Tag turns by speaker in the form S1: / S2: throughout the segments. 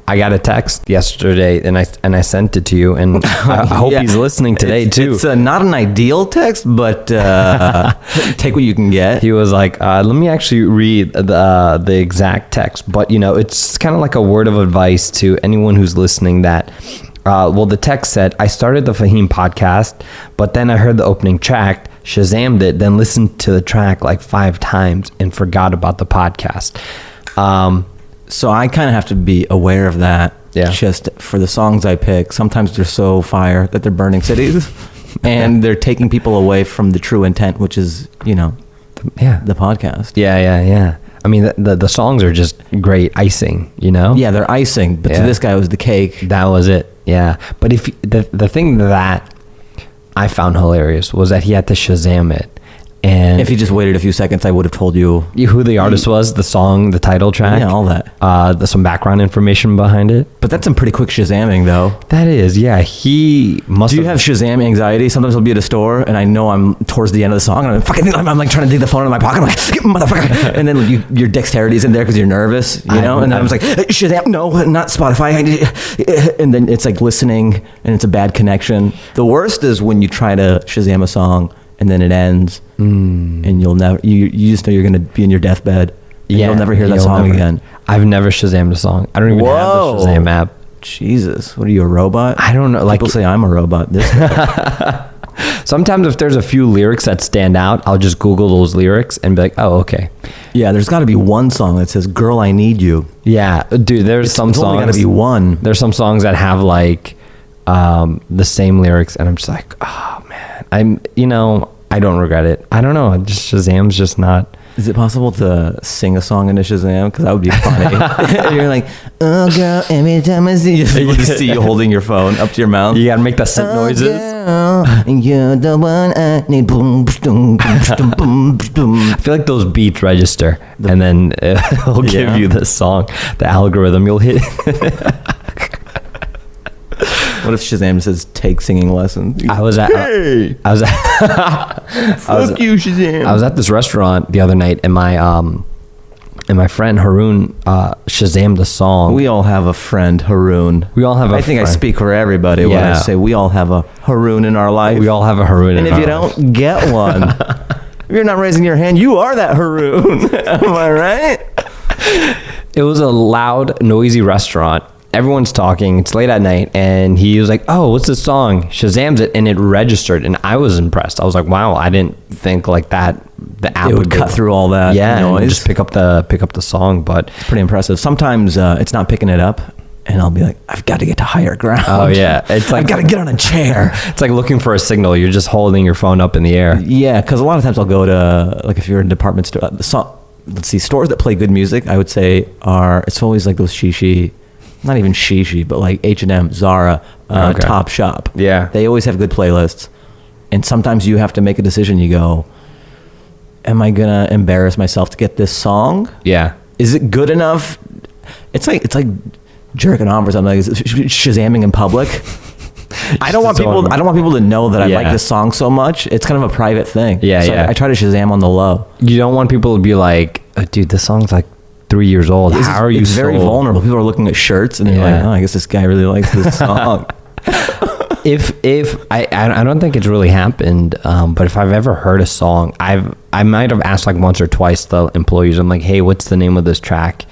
S1: I got a text yesterday and I sent it to you, and I hope he's listening today too.
S2: It's not an ideal text, but take what you can get.
S1: He was like, let me actually read the exact text, but it's kind of like a word of advice to anyone who's listening that, the text said, I started the Fahim podcast, but then I heard the opening track, Shazammed it, then listened to the track like 5 times and forgot about the podcast.
S2: So I kind of have to be aware of that.
S1: Yeah.
S2: Just for the songs I pick, sometimes they're so fire that they're burning cities, and they're taking people away from the true intent, which is, the podcast.
S1: Yeah. I mean, the songs are just great icing,
S2: Yeah, they're icing, but to this guy it was the cake.
S1: That was it. Yeah. But if the thing that I found hilarious was that he had to Shazam it. And
S2: if he just waited a few seconds, I would have told you
S1: who the artist was, the song, the title track.
S2: Yeah, all that.
S1: There's some background information behind it.
S2: But that's some pretty quick Shazamming, though.
S1: That is, yeah. He must.
S2: Do you have Shazam anxiety? Sometimes I'll be at a store and I know I'm towards the end of the song and I'm like trying to dig the phone in my pocket. I'm like, motherfucker. And then your dexterity is in there because you're nervous, And then I was like, Shazam, no, not Spotify. And then it's like listening and it's a bad connection. The worst is when you try to Shazam a song and then it ends, and you'll never. You just know you're gonna be in your deathbed. And you'll never hear that song again.
S1: I've never Shazammed a song. I don't even have the Shazam app.
S2: Jesus, what are you, a robot?
S1: I don't know.
S2: People say I'm a robot. This guy.
S1: Sometimes if there's a few lyrics that stand out, I'll just Google those lyrics and be like, oh, okay.
S2: Yeah, there's got to be one song that says "Girl, I Need You."
S1: Yeah, dude. There's some songs.
S2: Got to be one.
S1: There's some songs that have like the same lyrics, and I'm just like, oh man, I don't regret it. I don't know. Just Shazam's just not.
S2: Is it possible to sing a song into Shazam? Because that would be funny. You're like, oh girl, every time I see you, just see you holding your phone up to your mouth.
S1: You gotta make the synth noises.
S2: Girl, you're the one I need. Boom, boom, boom, boom, boom.
S1: I feel like those beats register, and then it'll give you the song, the algorithm. You'll hit.
S2: What if Shazam says take singing lessons?
S1: I was at
S2: you, Shazam.
S1: I was at this restaurant the other night, and my friend Haroon Shazammed the song.
S2: We all have a friend, Haroon.
S1: We all have.
S2: I think I speak for everybody when I say we all have a Haroon in our life.
S1: We all have a Haroon.
S2: And if you don't get one, if you're not raising your hand, you are that Haroon. Am I right?
S1: It was a loud, noisy restaurant. Everyone's talking. It's late at night, and he was like, "Oh, what's this song?" Shazams it, and it registered, and I was impressed. I was like, "Wow, I didn't think like that." The app
S2: would cut through all that.
S1: And just pick up the song. But
S2: it's pretty impressive. Sometimes it's not picking it up, and I'll be like, "I've got to get to higher ground."
S1: Oh yeah, it's like
S2: I've got to get on a chair.
S1: It's like looking for a signal. You're just holding your phone up in the air.
S2: Yeah, because a lot of times I'll go to, like, if you're in a department store, let's see, stores that play good music, I would say it's always like those shishi. Not even shishi, but like H&M, Zara, Top Shop.
S1: Yeah.
S2: They always have good playlists. And sometimes you have to make a decision. You go, am I going to embarrass myself to get this song?
S1: Yeah.
S2: Is it good enough? It's like jerking off or something. Like, is it Shazamming in public? I don't want people to know that I like this song so much. It's kind of a private thing.
S1: Yeah,
S2: so I try to Shazam on the low.
S1: You don't want people to be like, oh, dude, this song's like 3 years old. How are you?
S2: It's very vulnerable. People are looking at shirts and they're like, oh, I guess this guy really likes this song.
S1: If I don't think it's really happened, but if I've ever heard a song, I might have asked like once or twice the employees. I'm like, hey, what's the name of this track?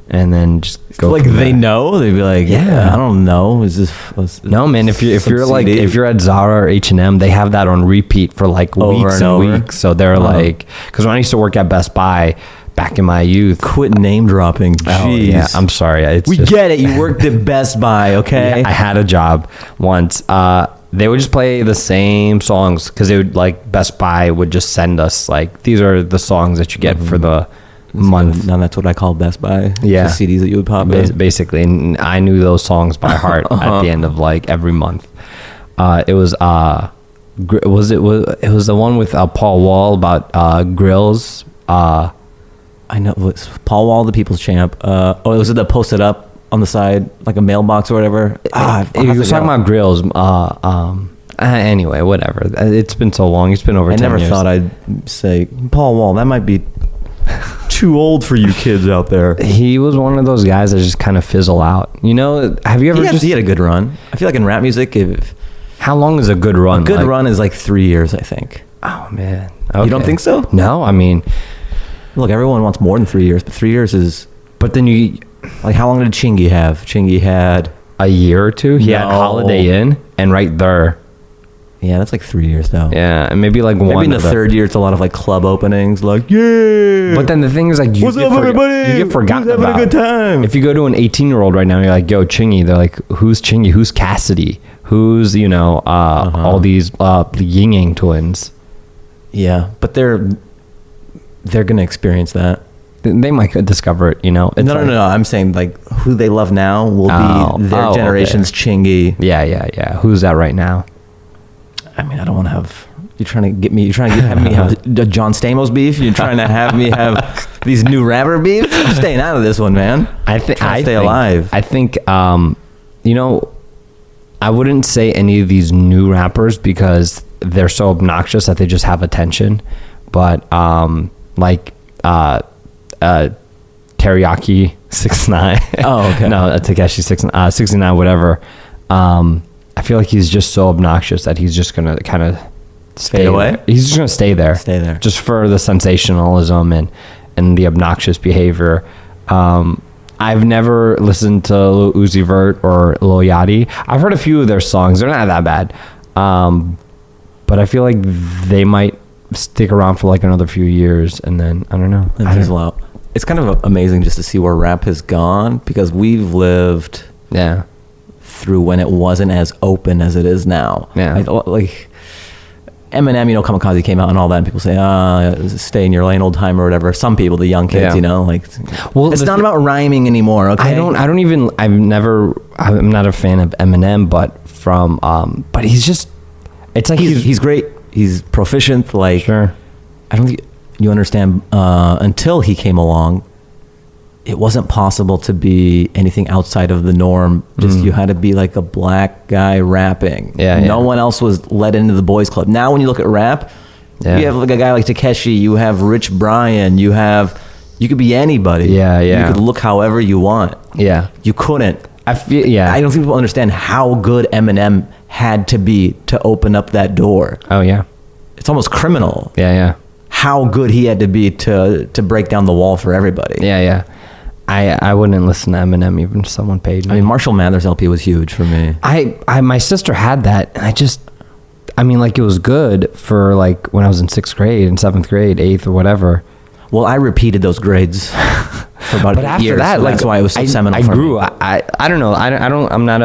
S1: And then just go.
S2: Like they know, they'd be like, yeah, I don't know. Is this?
S1: No, man. If you're at Zara or H&M, they have that on repeat for like weeks and weeks. So they're like, because when I used to work at Best Buy. Back in my youth.
S2: Quit name dropping. Jeez.
S1: Oh, yeah, I'm sorry.
S2: We get it. You worked at Best Buy, okay?
S1: Yeah, I had a job once. They would just play the same songs because they would like Best Buy would just send us like these are the songs that you get for the month.
S2: Now that's what I call Best Buy.
S1: Yeah,
S2: the CDs that you would pop in.
S1: Basically, and I knew those songs by heart at the end of like every month. It was the one with Paul Wall about grills.
S2: I know it's Paul Wall, the People's Champ. Was it the posted up on the side, like a mailbox or whatever?
S1: He was talking about grills. Anyway, whatever. It's been so long. It's been over 10 years.
S2: I never thought I'd say Paul Wall. That might be too old for you kids out there.
S1: He was one of those guys that just kind of fizzle out. You know, have you ever
S2: He had a good run. I feel like in rap music,
S1: how long is a good run?
S2: a good run is like 3 years, I think.
S1: Oh man. Okay.
S2: You don't think so?
S1: No, I mean,
S2: Look, everyone wants more than 3 years, but 3 years is
S1: but then you
S2: like, how long did Chingy have? Chingy had,
S1: a year or two. He had
S2: No.
S1: Holiday Inn and Right There.
S2: yeah, that's like 3 years though.
S1: Yeah, and maybe like
S2: Maybe
S1: one.
S2: in the
S1: of
S2: third year, it's a lot of like club openings, like, yeah.
S1: But then the thing is, like, you
S2: What's
S1: get
S2: up, everybody?
S1: You get forgotten
S2: Who's having
S1: about.
S2: a good time?
S1: If you go to an 18-year-old right now, you're like, yo, Chingy. They're like, who's Chingy? Who's Cassidy? Who's, all these the Yin Yang twins?
S2: Yeah, but they're gonna experience that.
S1: They might discover it, It's
S2: No,
S1: like-
S2: no. I'm saying like who they love now will
S1: Oh,
S2: be their
S1: okay.
S2: generation's Chingy.
S1: Yeah. Who's that right now?
S2: I mean, I don't want to have. You're trying to have me have a John Stamos beef. You're trying to have me have these new rapper beefs. I'm staying out of this one, man.
S1: I think
S2: Trying to stay alive.
S1: I think I wouldn't say any of these new rappers because they're so obnoxious that they just have attention. But Teriyaki 6ix9ine.
S2: Oh, okay.
S1: No, Takeshi 69, whatever. I feel like he's just so obnoxious that he's just gonna kind of
S2: Fade away?
S1: He's just gonna stay there.
S2: Stay there.
S1: Just for the sensationalism and the obnoxious behavior. I've never listened to Lil Uzi Vert or Lil Yachty. I've heard a few of their songs. They're not that bad. But I feel like they might stick around for like another few years and then I don't know.
S2: And fizzle out. It's kind of amazing just to see where rap has gone because we've lived
S1: Yeah.
S2: through when it wasn't as open as it is now.
S1: Yeah.
S2: Like Eminem, Kamikaze came out and all that, and people say, stay in your lane, old time, or whatever. Some people, the young kids,
S1: Yeah. Well,
S2: it's
S1: the
S2: not
S1: thi-
S2: about rhyming anymore. Okay,
S1: I'm not a fan of Eminem, but he's just, it's like
S2: he's great. He's proficient. Like,
S1: sure.
S2: I don't think you understand. Until he came along, it wasn't possible to be anything outside of the norm. Just you had to be like a black guy rapping.
S1: Yeah,
S2: no
S1: yeah.
S2: one else was let into the boys club. Now, when you look at rap,
S1: Yeah.
S2: you have like a guy like Takeshi. You have Rich Brian. You could be anybody.
S1: Yeah.
S2: You could look however you want.
S1: Yeah.
S2: You couldn't.
S1: I feel, yeah.
S2: I don't think people understand how good Eminem had to be to open up that door.
S1: Oh, yeah.
S2: It's almost criminal
S1: Yeah.
S2: how good he had to be to break down the wall for everybody.
S1: Yeah. I wouldn't listen to Eminem even if someone paid me.
S2: I mean, Marshall Mathers LP was huge for me.
S1: My sister had that, and it was good for like when I was in 6th grade and 7th grade, 8th or whatever.
S2: Well, I repeated those grades for about
S1: But
S2: 8
S1: after
S2: years,
S1: that,
S2: so
S1: like
S2: that's why it was so seminal
S1: I
S2: for
S1: grew.
S2: me.
S1: I don't know. I'm not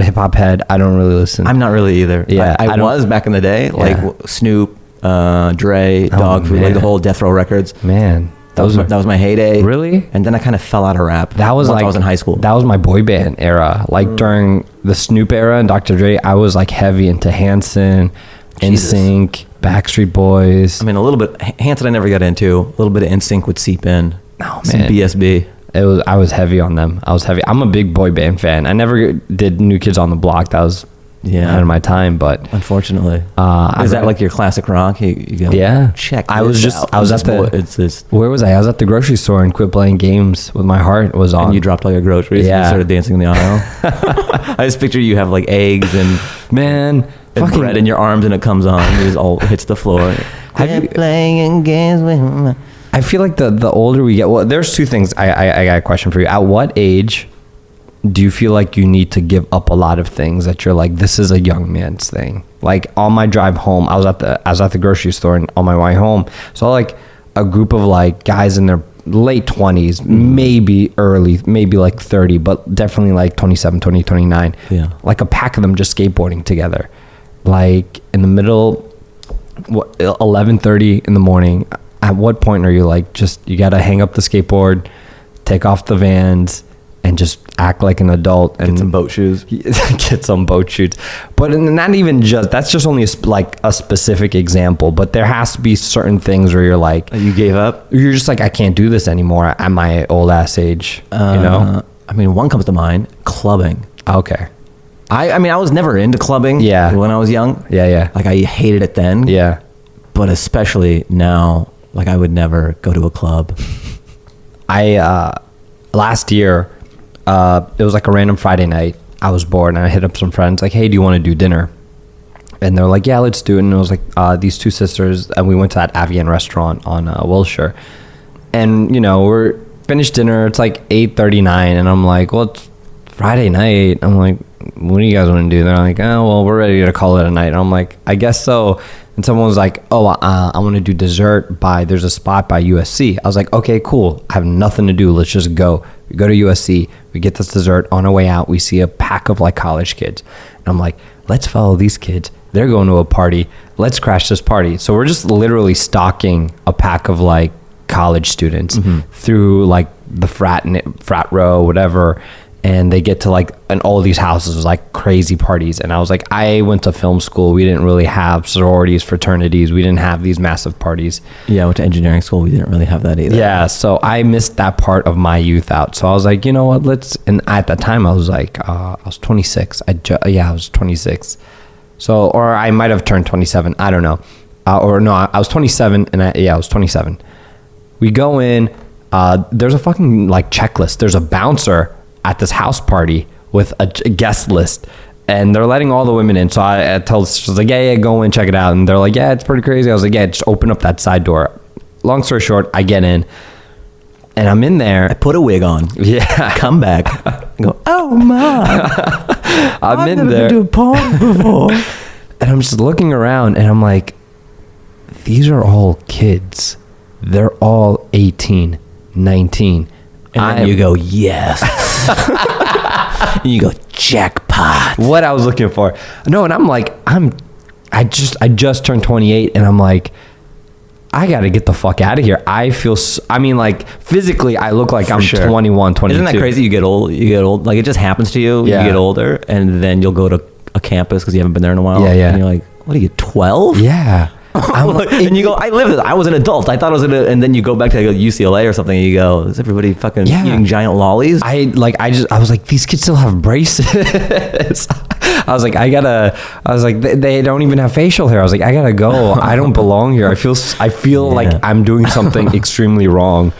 S1: a hip hop head. I don't really listen.
S2: I'm not really either.
S1: Yeah,
S2: I
S1: I don't-
S2: was back in the day, like
S1: Yeah.
S2: Snoop, Dre, Dog Food, like
S1: man.
S2: the whole Death Row Records.
S1: Man,
S2: That was my heyday.
S1: Really?
S2: And then I kind of fell out of rap.
S1: That was
S2: once
S1: like
S2: I was in high school.
S1: That was my boy band era. Like during the Snoop era and Dr. Dre, I was like heavy into Hanson,
S2: Jesus.
S1: NSYNC, Backstreet Boys.
S2: I mean, a little bit. Hanson I never got into. A little bit of NSYNC would seep in.
S1: Oh,
S2: Some
S1: man.
S2: BSB.
S1: I was heavy on them. I was heavy. I'm a big boy band fan. I never did New Kids on the Block. That was ahead of my time. But
S2: Unfortunately,
S1: I
S2: is that
S1: read-
S2: like your classic rock? You go,
S1: Yeah.
S2: Check.
S1: I was
S2: this
S1: just-
S2: out.
S1: I was
S2: It's
S1: at the-
S2: this boy- It's this.
S1: where was I? I was at the grocery store and quit playing games with my heart was on.
S2: And you dropped all your groceries and
S1: Yeah.
S2: you started dancing in the aisle. I just picture you have like eggs and
S1: Man, fucking
S2: bread in your arms and it comes on. It just all hits the floor.
S1: Have you-
S2: playing games with my...
S1: I feel like the older we get, well, there's two things. I got a question for you. At what age do you feel like you need to give up a lot of things that you're like, this is a young man's thing? Like on my drive home, I was at the grocery store and on my way home, saw like a group of like guys in their late 20s, maybe early, maybe like 30, but definitely like 27, 20, 29.
S2: Yeah.
S1: Like a pack of them just skateboarding together. Like in the middle, 11:30 in the morning. At what point are you like, just, you got to hang up the skateboard, take off the Vans, and just act like an adult and
S2: Get some boat shoes.
S1: get some boat shoes? But not even just, that's just only a specific example, but there has to be certain things where you're like,
S2: You gave up?
S1: you're just like, I can't do this anymore at my old ass age, you know?
S2: I mean, one comes to mind, clubbing.
S1: Okay.
S2: I mean, I was never into clubbing
S1: Yeah.
S2: when I was young.
S1: Yeah.
S2: Like, I hated it then.
S1: Yeah.
S2: But especially now, like, I would never go to a club.
S1: last year, it was like a random Friday night. I was bored and I hit up some friends like, hey, do you want to do dinner? And they're like, yeah, let's do it. And it was like these two sisters, and we went to that Avian restaurant on Wilshire. And, you know, we're finished dinner. It's like 8:39, and I'm like, well, it's Friday night. I'm like, what do you guys want to do? They're like, oh, well, we're ready to call it a night. And I'm like, I guess so. And someone was like, oh, I want to do dessert there's a spot by USC. I was like, okay, cool. I have nothing to do. Let's just go. We go to USC. We get this dessert. On our way out, we see a pack of like college kids. And I'm like, let's follow these kids. They're going to a party. Let's crash this party. So we're just literally stalking a pack of like college students through like the frat row, whatever. And they get to like, and all these houses was like crazy parties. And I was like, I went to film school. We didn't really have sororities, fraternities. We didn't have these massive parties.
S2: Yeah, I went to engineering school. We didn't really have that either.
S1: Yeah, so I missed that part of my youth out. So I was like, you know what, and at that time I was like, I was 26. I was 26. So, or I might have turned 27. I don't know. Or no, I was 27 and I was 27. We go in, there's a fucking like checklist. There's a bouncer at this house party with a guest list, and they're letting all the women in. So I told her, like, yeah, go in, check it out. And they're like, yeah, it's pretty crazy. I was like, yeah, just open up that side door. Long story short, I get in, and I'm in there.
S2: I put a wig on.
S1: Yeah.
S2: Come back. I go, oh my.
S1: I'm in there. I've
S2: never been to a porn before.
S1: And I'm just looking around, and I'm like, these are all kids. They're all 18, 19.
S2: And then you go, yes. And you go, jackpot.
S1: What I was looking for. No, and I'm like, I just turned 28, and I'm like, I got to get the fuck out of here. I feel, like physically I look like I'm 21, 22.
S2: Isn't that crazy? You get old. Like it just happens to you.
S1: Yeah.
S2: You get older, and then you'll go to a campus because you haven't been there in a while.
S1: Yeah.
S2: And you're like, what are you, 12?
S1: Yeah.
S2: And you go, I lived it. I was an adult. I thought I was and then you go back to like UCLA or something, and you go, is everybody fucking eating giant lollies?
S1: I was like, these kids still have braces. I was like, they don't even have facial hair. I was like, I gotta go. I don't belong here. I feel like I'm doing something extremely wrong.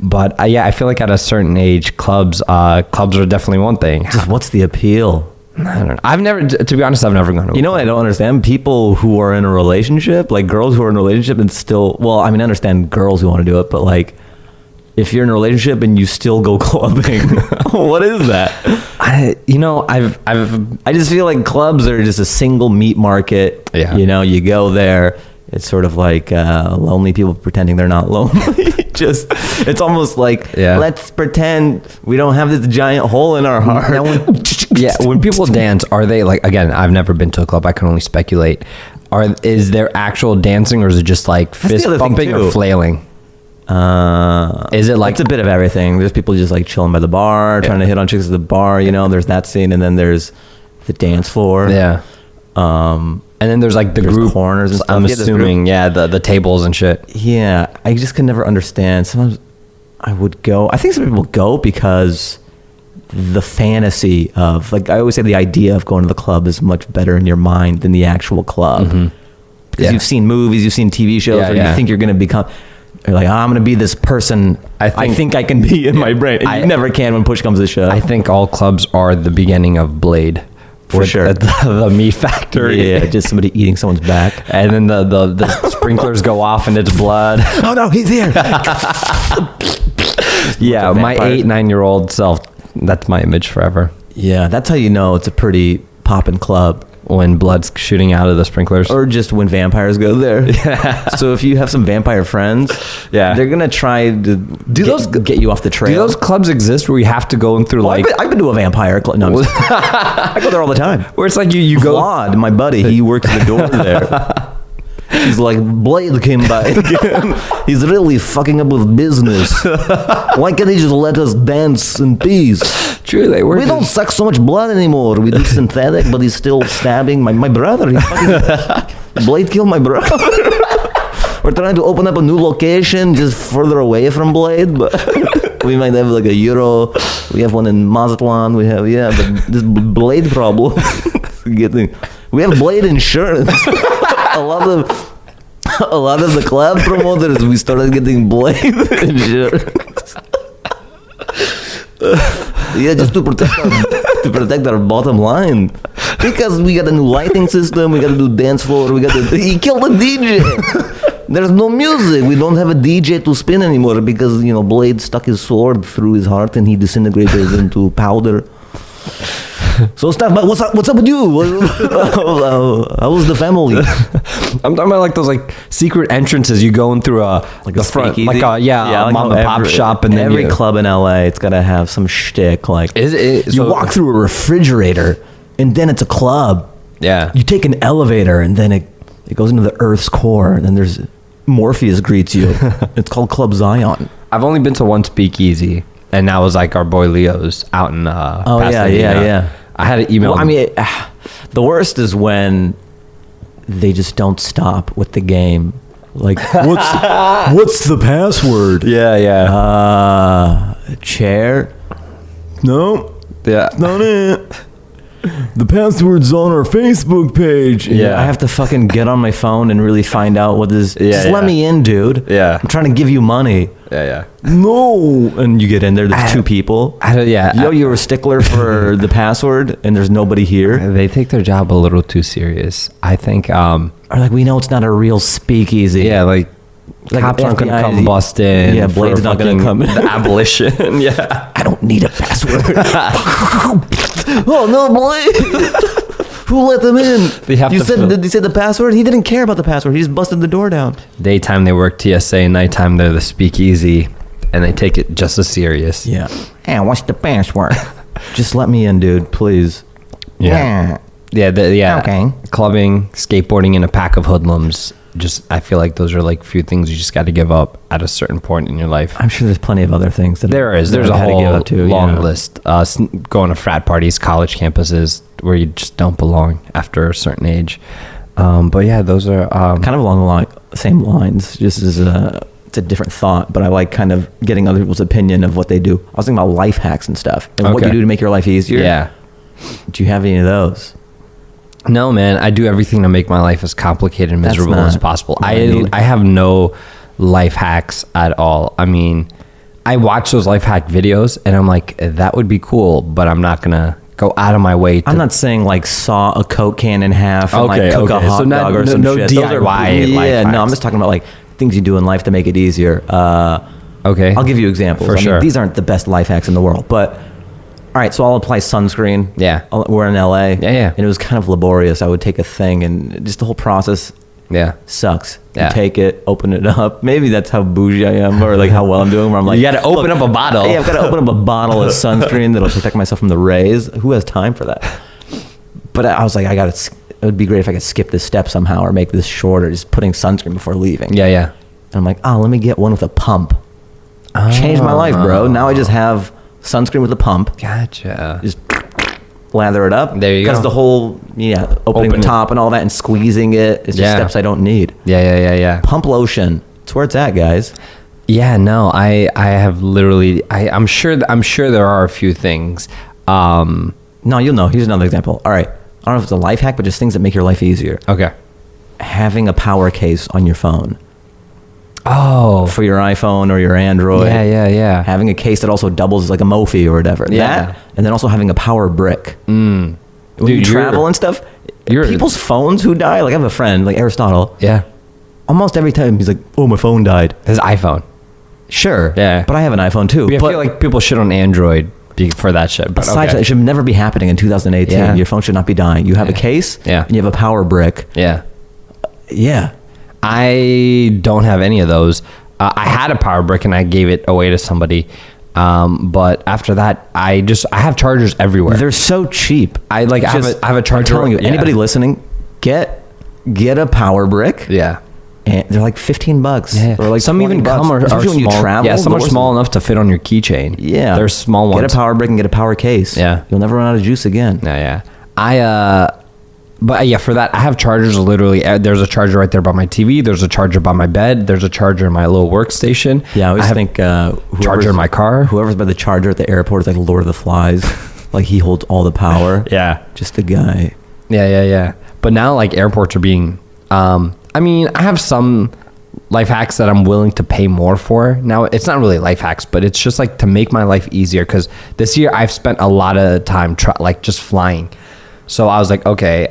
S1: But I feel like at a certain age, clubs are definitely one thing.
S2: Just what's the appeal?
S1: I don't know. To be honest, I've never gone to.
S2: You know what I don't understand? People who are in a relationship, like girls who are in a relationship and still, well, I mean, I understand girls who want to do it, but like, if you're in a relationship and you still go clubbing, what is that?
S1: I
S2: just feel like clubs are just a single meat market.
S1: Yeah.
S2: You know, you go there. It's sort of like lonely people pretending they're not lonely. It's almost like, let's pretend we don't have this giant hole in our heart.
S1: When people dance, are they like, again, I've never been to a club, I can only speculate. Is there actual dancing, or is it just like fist bumping or flailing? Is it like,
S2: it's a bit of everything. There's people just like chilling by the bar, trying to hit on chicks at the bar, you know, there's that scene, and then there's the dance floor.
S1: Yeah. And then there's like the group
S2: corners and stuff.
S1: I'm assuming, the tables and shit.
S2: Yeah, I just could never understand. Sometimes I would go. I think some people go because the fantasy of, like, I always say the idea of going to the club is much better in your mind than the actual club. Because you've seen movies, you've seen TV shows, where you think you're going to become. You're like, I'm going to be this person I think I can be in my brain. And you never can when push comes to shove.
S1: I think all clubs are the beginning of Blade.
S2: For sure.
S1: The meat factory.
S2: Yeah, just somebody eating someone's back.
S1: And then the sprinklers go off and it's blood.
S2: Oh no, he's here.
S1: Yeah, my 8-9-year-old self, that's my image forever.
S2: Yeah, that's how you know it's a pretty poppin' club.
S1: When blood's shooting out of the sprinklers.
S2: Or just when vampires go there. Yeah. So if you have some vampire friends, they're going to try to get you off the trail.
S1: Do those clubs exist where you have to go in through
S2: I've been to a vampire club. No, I go there all the time.
S1: Where it's like you go.
S2: Vlad, my buddy, he works the door there. He's like, Blade came by again. He's really fucking up with business. Why can't he just let us dance in peace?
S1: True,
S2: we don't suck so much blood anymore. We do synthetic, but he's still stabbing my brother. Blade killed my brother. We're trying to open up a new location just further away from Blade, but we might have like a Euro. We have one in Mazatlan. We have, but this Blade problem. We have Blade insurance. A lot of the club promoters, we started getting Blade insurance. Yeah, just to protect our bottom line. Because we got a new lighting system, we got a new dance floor, he killed the DJ. There's no music. We don't have a DJ to spin anymore because, Blade stuck his sword through his heart and he disintegrated into powder. So stop. But what's up with you? How was the family?
S1: I'm talking about like those like secret entrances you go in through the front,
S2: speakeasy?
S1: like a mom and pop shop, and then
S2: every club in LA, it's gotta have some shtick. Like you walk through a refrigerator, and then it's a club.
S1: Yeah.
S2: You take an elevator, and then it goes into the Earth's core, and then there's Morpheus greets you. It's called Club Zion.
S1: I've only been to one speakeasy, and that was like our boy Leo's out in Pasadena.
S2: Yeah.
S1: I had an email.
S2: Well, I mean, the worst is when they just don't stop with the game. Like, what's the password?
S1: Yeah.
S2: Chair? No.
S1: Yeah.
S2: Not it. The password's on our Facebook page.
S1: Yeah.
S2: I have to fucking get on my phone and really find out what this.
S1: Yeah,
S2: just let me in, dude.
S1: Yeah.
S2: I'm trying to give you money.
S1: Yeah.
S2: No. And you get in there's two people. You're a stickler for the password and there's nobody here.
S1: They take their job a little too serious. I think.
S2: Or like, we know it's not a real speakeasy.
S1: Yeah, like cops aren't gonna come bust in.
S2: Yeah, Blade's not gonna come in.
S1: Abolition. Yeah.
S2: I don't need a password. Oh no, Blade! Who let them in? Did you say the password? He didn't care about the password. He just busted the door down.
S1: Daytime they work TSA, nighttime they're the speakeasy, and they take it just as serious.
S2: Yeah. Hey, what's the password? Just let me in, dude, please.
S1: Yeah. Okay. Clubbing, skateboarding in a pack of hoodlums. I feel like those are like few things you just got to give up at a certain point in your life.
S2: I'm sure there's plenty of other things that
S1: there's a whole long list. Going to frat parties, college campuses where you just don't belong after a certain age. But yeah, those are
S2: kind of along the same lines. Just as it's a different thought, but I like kind of getting other people's opinion of what they do. I was thinking about life hacks and stuff and what you do to make your life easier.
S1: Yeah.
S2: Do you have any of those?
S1: No, man. I do everything to make my life as complicated and miserable as possible. I have no life hacks at all. I mean, I watch those life hack videos and I'm like, that would be cool, but I'm not gonna go out of my way.
S2: I'm not saying like saw a Coke can in half and like cook a hot dog or some shit.
S1: DIY life hacks.
S2: No, I'm just talking about like things you do in life to make it easier.
S1: Okay.
S2: I'll give you examples.
S1: For sure.
S2: These aren't the best life hacks in the world, but all right, so I'll apply sunscreen.
S1: Yeah.
S2: We're in LA.
S1: Yeah.
S2: And it was kind of laborious. I would take a thing and just the whole process sucks.
S1: Yeah.
S2: You take it, open it up. Maybe that's how bougie I am or like how well I'm doing where I'm like,
S1: you got to open up a bottle.
S2: Yeah, I've got to open up a bottle of sunscreen that'll protect myself from the rays. Who has time for that? But I was like, it would be great if I could skip this step somehow or make this shorter, just putting sunscreen before leaving.
S1: Yeah.
S2: And I'm like, let me get one with a pump. Changed my life, bro. Now I just have sunscreen with a pump.
S1: Gotcha.
S2: Just lather it up.
S1: There you go.
S2: Because the whole, opening the top and all that and squeezing it is just steps I don't need.
S1: Yeah.
S2: Pump lotion. It's where it's at, guys.
S1: Yeah, no, I have literally, I'm sure there are a few things.
S2: No, you'll know. Here's another example. All right. I don't know if it's a life hack, but just things that make your life easier.
S1: Okay.
S2: Having a power case on your phone.
S1: Oh.
S2: For your iPhone or your Android.
S1: Yeah.
S2: Having a case that also doubles as like a Mophie or whatever.
S1: Yeah.
S2: That, and then also having a power brick.
S1: When
S2: you travel and stuff, people's phones who die, like I have a friend, like Aristotle.
S1: Yeah.
S2: Almost every time he's like, oh, my phone died.
S1: His iPhone.
S2: Sure.
S1: Yeah.
S2: But I have an iPhone too.
S1: I feel like people shit on Android for that shit. But
S2: aside from that, it should never be happening in 2018.
S1: Yeah.
S2: Your phone should not be dying. You have a case and you have a power brick.
S1: Yeah.
S2: Yeah.
S1: I don't have any of those. I had a power brick and I gave it away to somebody. But after that, I have chargers everywhere.
S2: They're so cheap.
S1: I have a charger.
S2: I'm telling you, anybody listening, get a power brick.
S1: Yeah.
S2: And they're like $15.
S1: Yeah.
S2: Or like
S1: some even come are small.
S2: When you travel.
S1: Yeah, some are small enough to fit on your keychain.
S2: Yeah.
S1: They're small ones.
S2: Get a power brick and get a power case.
S1: Yeah.
S2: You'll never run out of juice again.
S1: Yeah. But yeah, for that, I have chargers literally. There's a charger right there by my TV. There's a charger by my bed. There's a charger in my little workstation.
S2: Yeah, I always think
S1: charger in my car.
S2: Whoever's by the charger at the airport is like Lord of the Flies. Like he holds all the power.
S1: Yeah.
S2: Just a guy.
S1: Yeah. But now like airports are being, I have some life hacks that I'm willing to pay more for. Now, it's not really life hacks, but it's just like to make my life easier. Because this year I've spent a lot of time like just flying. So I was like, okay,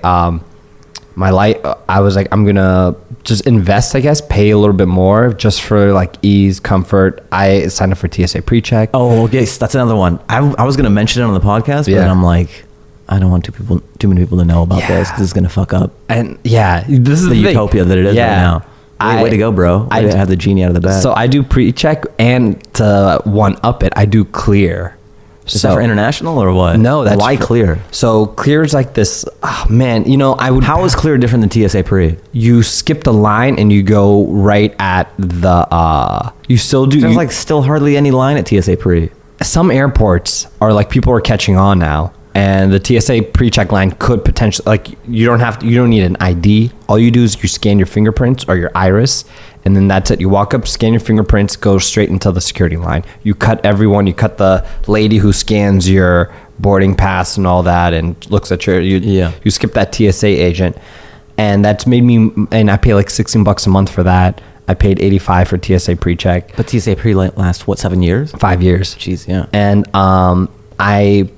S1: my life. I was like, I'm gonna just invest, I guess, pay a little bit more just for like ease, comfort. I signed up for TSA pre-check.
S2: Oh, okay, so that's another one. I was gonna mention it on the podcast, but then I'm like, I don't want too many people to know about this because it's gonna fuck up.
S1: And yeah, this is
S2: the utopia that it is right now. Way to go, bro. Way to have the genie out of the bag.
S1: So I do pre-check, and to one up it, I do clear.
S2: Is that for international or what?
S1: No, that's
S2: why clear.
S1: So clear is like this. Oh, man, you know,
S2: How is clear different than TSA pre?
S1: You skip the line and you go right at the. You still do.
S2: There's like still hardly any line at TSA pre.
S1: Some airports are like people are catching on now. And the TSA pre-check line could potentially, like, you don't need an ID. All you do is you scan your fingerprints or your iris, and then that's it. You walk up, scan your fingerprints, go straight into the security line. You cut everyone. You cut the lady who scans your boarding pass and all that, and looks at you skip that TSA agent, and that's made me. And I pay like $16 a month for that. I paid $85 for TSA pre-check.
S2: But TSA pre lasts what, 7 years?
S1: 5 years.
S2: Jeez, yeah.
S1: And I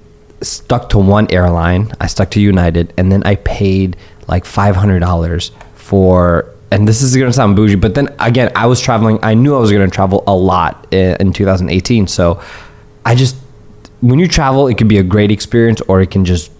S1: stuck to one airline. I stuck to United, and then I paid like $500 for, and this is gonna sound bougie, but then again, I was traveling. I knew I was gonna travel a lot in 2018. So when you travel, it could be a great experience, or it can just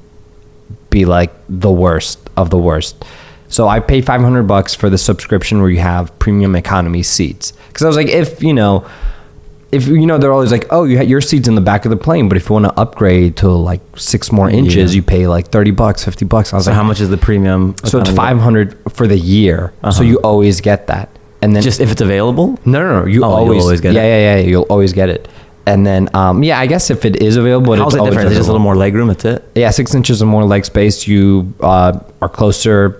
S1: be like the worst of the worst. So I paid $500 for the subscription where you have premium economy seats. Because I was like, if they're always like, oh, your seat's in the back of the plane, but if you want to upgrade to like 6 more inches, you pay like $30, $50. I was like,
S2: how much is the premium?
S1: So it's $500 for the year. So you always get that. And then
S2: just if it's available?
S1: No. You always get it. Yeah. You'll always get it. And then, I guess if it is available,
S2: how's it different? Is it just a little more leg room? That's it?
S1: Yeah, 6 inches of more leg space. You are closer,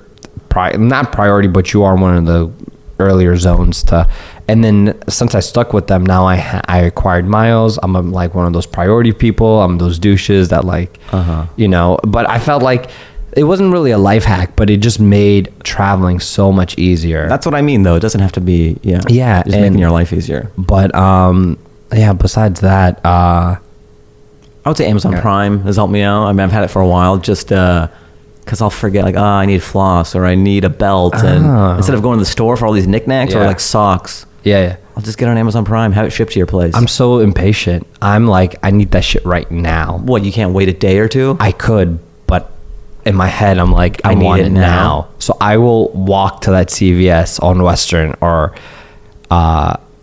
S1: not priority, but you are one of the earlier zones to. And then since I stuck with them, now I acquired miles. I'm like one of those priority people. I'm those douches that like, but I felt like it wasn't really a life hack, but it just made traveling so much easier.
S2: That's what I mean, though. It doesn't have to be, just making your life easier.
S1: But, besides that,
S2: I would say Amazon Prime has helped me out. I mean, I've had it for a while, just because I'll forget, like, I need floss or I need a belt. And instead of going to the store for all these knickknacks or like socks, I'll just get on Amazon Prime, have it shipped to your place.
S1: I'm so impatient. I'm like, I need that shit right now.
S2: What, you can't wait a day or two?
S1: I could, but in my head, I'm like, I want it now. So I will walk to that CVS on Western, or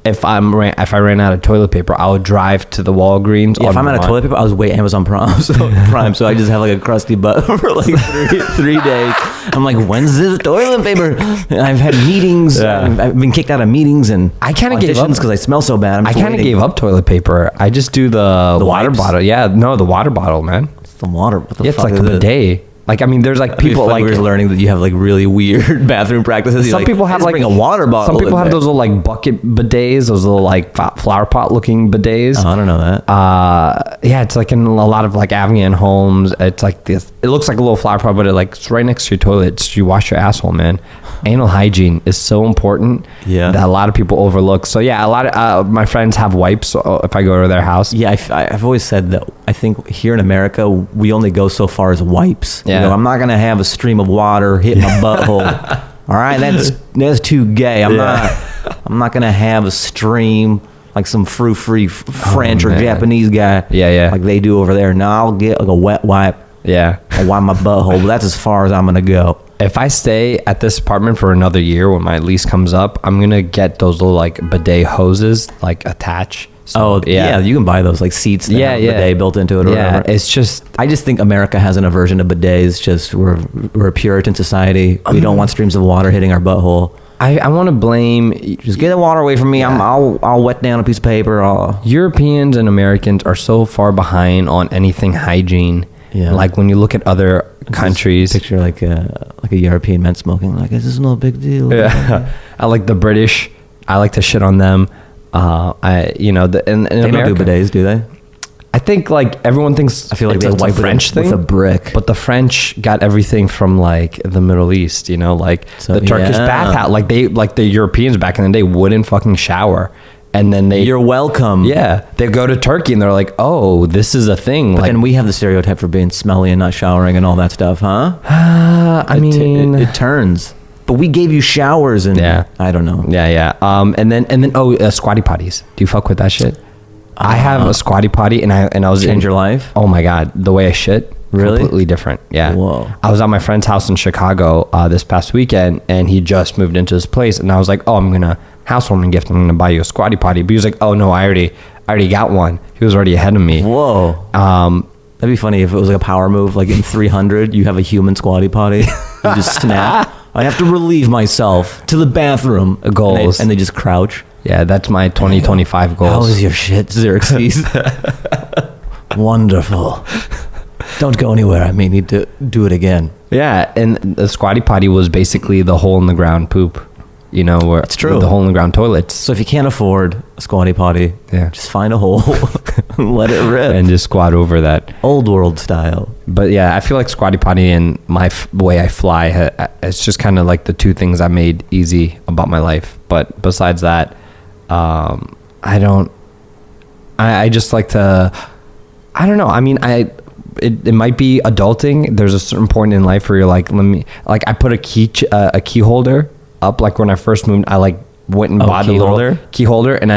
S1: if I ran out of toilet paper, I would drive to the Walgreens.
S2: Yeah, if I'm out of toilet paper, I was wait Amazon Prime. So I just have like a crusty butt for like 3 days. I'm like, when's this toilet paper? And I've had meetings. Yeah. I've been kicked out of meetings, and
S1: I kind of gave up
S2: because I smell so bad.
S1: I kind of gave up toilet paper. I just do the water
S2: wipes?
S1: bottle. Yeah, no, the water bottle, man.
S2: It's the water. What the
S1: it's
S2: fuck
S1: like a bidet. Like, I mean, there's like people like
S2: we're learning that you have like really weird bathroom practices.
S1: Some people have like
S2: bring a water bottle.
S1: Some people have those little like bucket bidets, those little like flower pot looking bidets.
S2: Oh, I don't know that.
S1: Yeah, it's like in a lot of like Avignon homes. It's like this. It looks like a little flower pot, but it's right next to your toilet. So you wash your asshole, man. Anal hygiene is so important.
S2: Yeah,
S1: that a lot of people overlook. So yeah, a lot of my friends have wipes if I go to their house.
S2: Yeah, I've always said that. I think here in America we only go so far as wipes.
S1: Yeah,
S2: I'm not gonna have a stream of water hit my butthole. All right, that's too gay. I'm not gonna have a stream like some frou-frou French or Japanese guy.
S1: Yeah.
S2: Like they do over there. Now I'll get like a wet wipe.
S1: Yeah,
S2: I'll wipe my butthole, but that's as far as I'm gonna go.
S1: If I stay at this apartment for another year when my lease comes up, I'm gonna get those little like bidet hoses like attached.
S2: So, yeah, you can buy those like seats that have a bidet built into it or whatever.
S1: It's just,
S2: I just think America has an aversion to bidets. Just we're a Puritan society. We don't want streams of water hitting our butthole.
S1: I want to blame,
S2: just get the water away from me. Yeah. I'll wet down a piece of paper.
S1: Europeans and Americans are so far behind on anything hygiene. Yeah. Like when you look at other countries,
S2: picture like a European man smoking. Like, this is no big deal.
S1: Yeah. I like the British. I like to shit on them. In
S2: they
S1: America,
S2: don't do bidets, do they?
S1: I think like everyone thinks
S2: I feel like
S1: it's
S2: they
S1: a
S2: wipe
S1: French
S2: it
S1: thing
S2: with a brick.
S1: but the French got everything from like the Middle East, you know, like
S2: So,
S1: the Turkish
S2: yeah.
S1: bath house, like the Europeans back in the day wouldn't fucking shower, and then
S2: You're welcome.
S1: yeah, they go to Turkey and they're like, oh, this is a thing.
S2: But
S1: like,
S2: then we have the stereotype for being smelly and not showering and all that stuff, huh?
S1: I mean,
S2: it turns. But we gave you showers and
S1: Yeah.
S2: I don't know.
S1: yeah. And then squatty potties. Do you fuck with that shit? I have a squatty potty, and I was
S2: Change your life?
S1: Oh my god, the way I shit,
S2: Really?
S1: completely different. Yeah.
S2: Whoa.
S1: I was at my friend's house in Chicago this past weekend, and he just moved into his place, and I was like, oh, I'm gonna housewarming gift. I'm gonna buy you a squatty potty. But he was like, oh no, I already got one. He was already ahead of me.
S2: Whoa. That'd be funny if it was like a power move, like in 300, you have a human squatty potty. You just snap. I have to relieve myself to the bathroom.
S1: Goals.
S2: And they just crouch.
S1: Yeah, that's my 2025
S2: How
S1: goals.
S2: is your shit, Xerxes? Wonderful. Don't go anywhere. I may need to do it again.
S1: Yeah, and the squatty potty was basically the hole in the ground poop. You know, where
S2: It's true.
S1: the hole in the ground toilets.
S2: So if you can't afford a squatty potty,
S1: Yeah.
S2: just find a hole and let it rip.
S1: And just squat over that.
S2: Old world style.
S1: But yeah, I feel like squatty potty and my way I fly, it's just kind of like the two things I made easy about my life. But besides that, I just like to, I don't know. I mean, it might be adulting. There's a certain point in life where you're like, I put a key holder up. Like when I first moved, I like went and bought a little key holder, and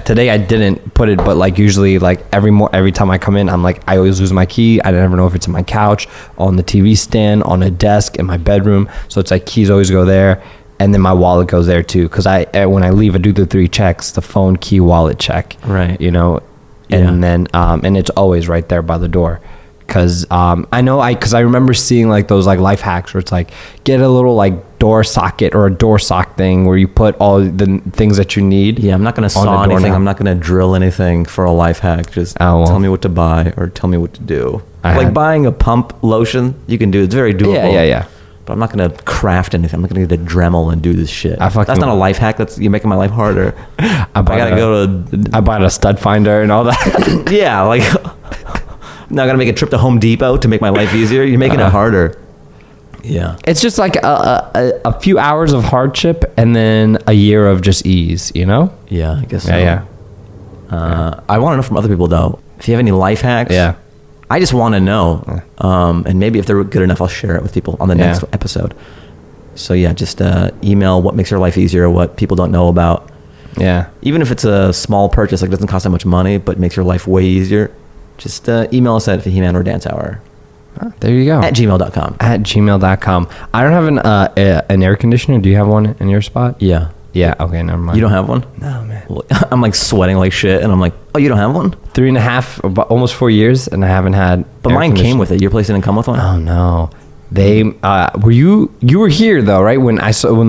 S1: today I didn't put it, but like usually like every time I come in, I'm like, I always lose my key. I never know if it's in my couch, on the TV stand, on a desk, in my bedroom. So it's like keys always go there, and then my wallet goes there too. Because when I leave, I do the 3 checks: the phone, key, wallet check.
S2: Right.
S1: You know, and then and it's always right there by the door. Because I remember seeing like those like life hacks where it's like get a little like door socket or a door sock thing where you put all the things that you need.
S2: Yeah, I'm not going to saw anything. I'm not going to drill anything for a life hack. Just tell me what to buy or tell me what to do. Buying a pump lotion, you can do. It's very doable.
S1: Yeah.
S2: But I'm not going to craft anything. I'm not going to get a Dremel and do this shit. That's not a life hack. You're making my life harder. I
S1: bought a stud finder and all that.
S2: Yeah, like... Now I gotta make a trip to Home Depot to make my life easier. You're making it harder. Yeah.
S1: It's just like a few hours of hardship and then a year of just ease, you know?
S2: Yeah, I guess so.
S1: Yeah.
S2: I want to know from other people, though, if you have any life hacks.
S1: Yeah.
S2: I just want to know. And maybe if they're good enough, I'll share it with people on the next episode. So, yeah, just email what makes your life easier, what people don't know about.
S1: Yeah.
S2: Even if it's a small purchase, like it doesn't cost that much money, but makes your life way easier. Just email us at Fahim Anwar Dance Hour.
S1: There you go.
S2: At gmail.com.
S1: At gmail.com. I don't have an air conditioner. Do you have one in your spot?
S2: Yeah.
S1: Yeah. Okay. Never mind.
S2: You don't have one?
S1: No, man.
S2: Well, I'm like sweating like shit, and I'm like, oh, you don't have one?
S1: 3.5, almost 4 years, and I haven't had.
S2: But mine came with it. Your place didn't come with one?
S1: Oh no. They you were here though, right? When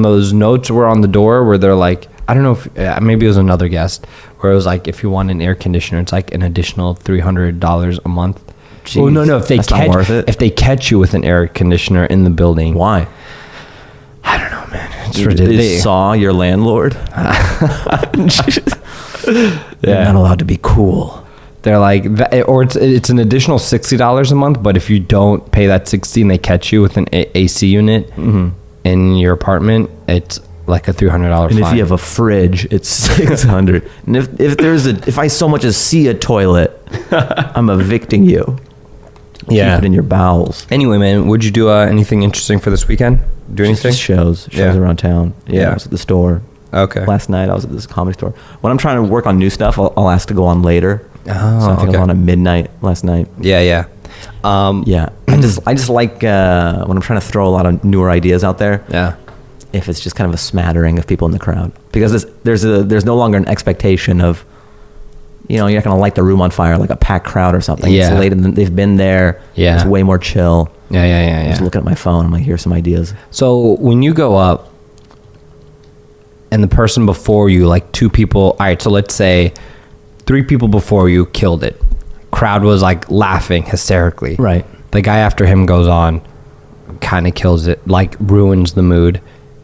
S1: those notes were on the door where they're like, I don't know if maybe it was another guest where it was like, if you want an air conditioner, it's like an additional $300 a month.
S2: Jeez,
S1: oh no,
S2: that's not worth it.
S1: If they catch you with an air conditioner in the building,
S2: why?
S1: I don't know, man. It's ridiculous.
S2: They saw your landlord. You're not allowed to be cool.
S1: They're like, or it's an additional $60 a month, but if you don't pay that $60 and they catch you with an AC unit in your apartment, it's like a $300 fine.
S2: And if you have a fridge, it's $600. And if I so much as see a toilet, I'm evicting you.
S1: Yeah.
S2: Keep it in your bowels.
S1: Anyway, man, would you do anything interesting for this weekend? Do anything?
S2: Just shows around town. Yeah, I was at the store.
S1: Okay.
S2: Last night I was at this comedy store. When I'm trying to work on new stuff, I'll ask to go on later.
S1: Oh,
S2: so I think I was on at midnight last night.
S1: Yeah.
S2: Yeah. I just like when I'm trying to throw a lot of newer ideas out there.
S1: Yeah.
S2: If it's just kind of a smattering of people in the crowd, because there's no longer an expectation of, you're not gonna light the room on fire like a packed crowd or something.
S1: Yeah.
S2: It's late and they've been there.
S1: Yeah.
S2: It's way more chill.
S1: Yeah.
S2: Just looking at my phone, I'm like, here's some ideas.
S1: So when you go up and the person before you, like 2 people, all right, so let's say 3 people before you killed it. Crowd was like laughing hysterically.
S2: Right.
S1: The guy after him goes on, kind of kills it, like ruins the mood.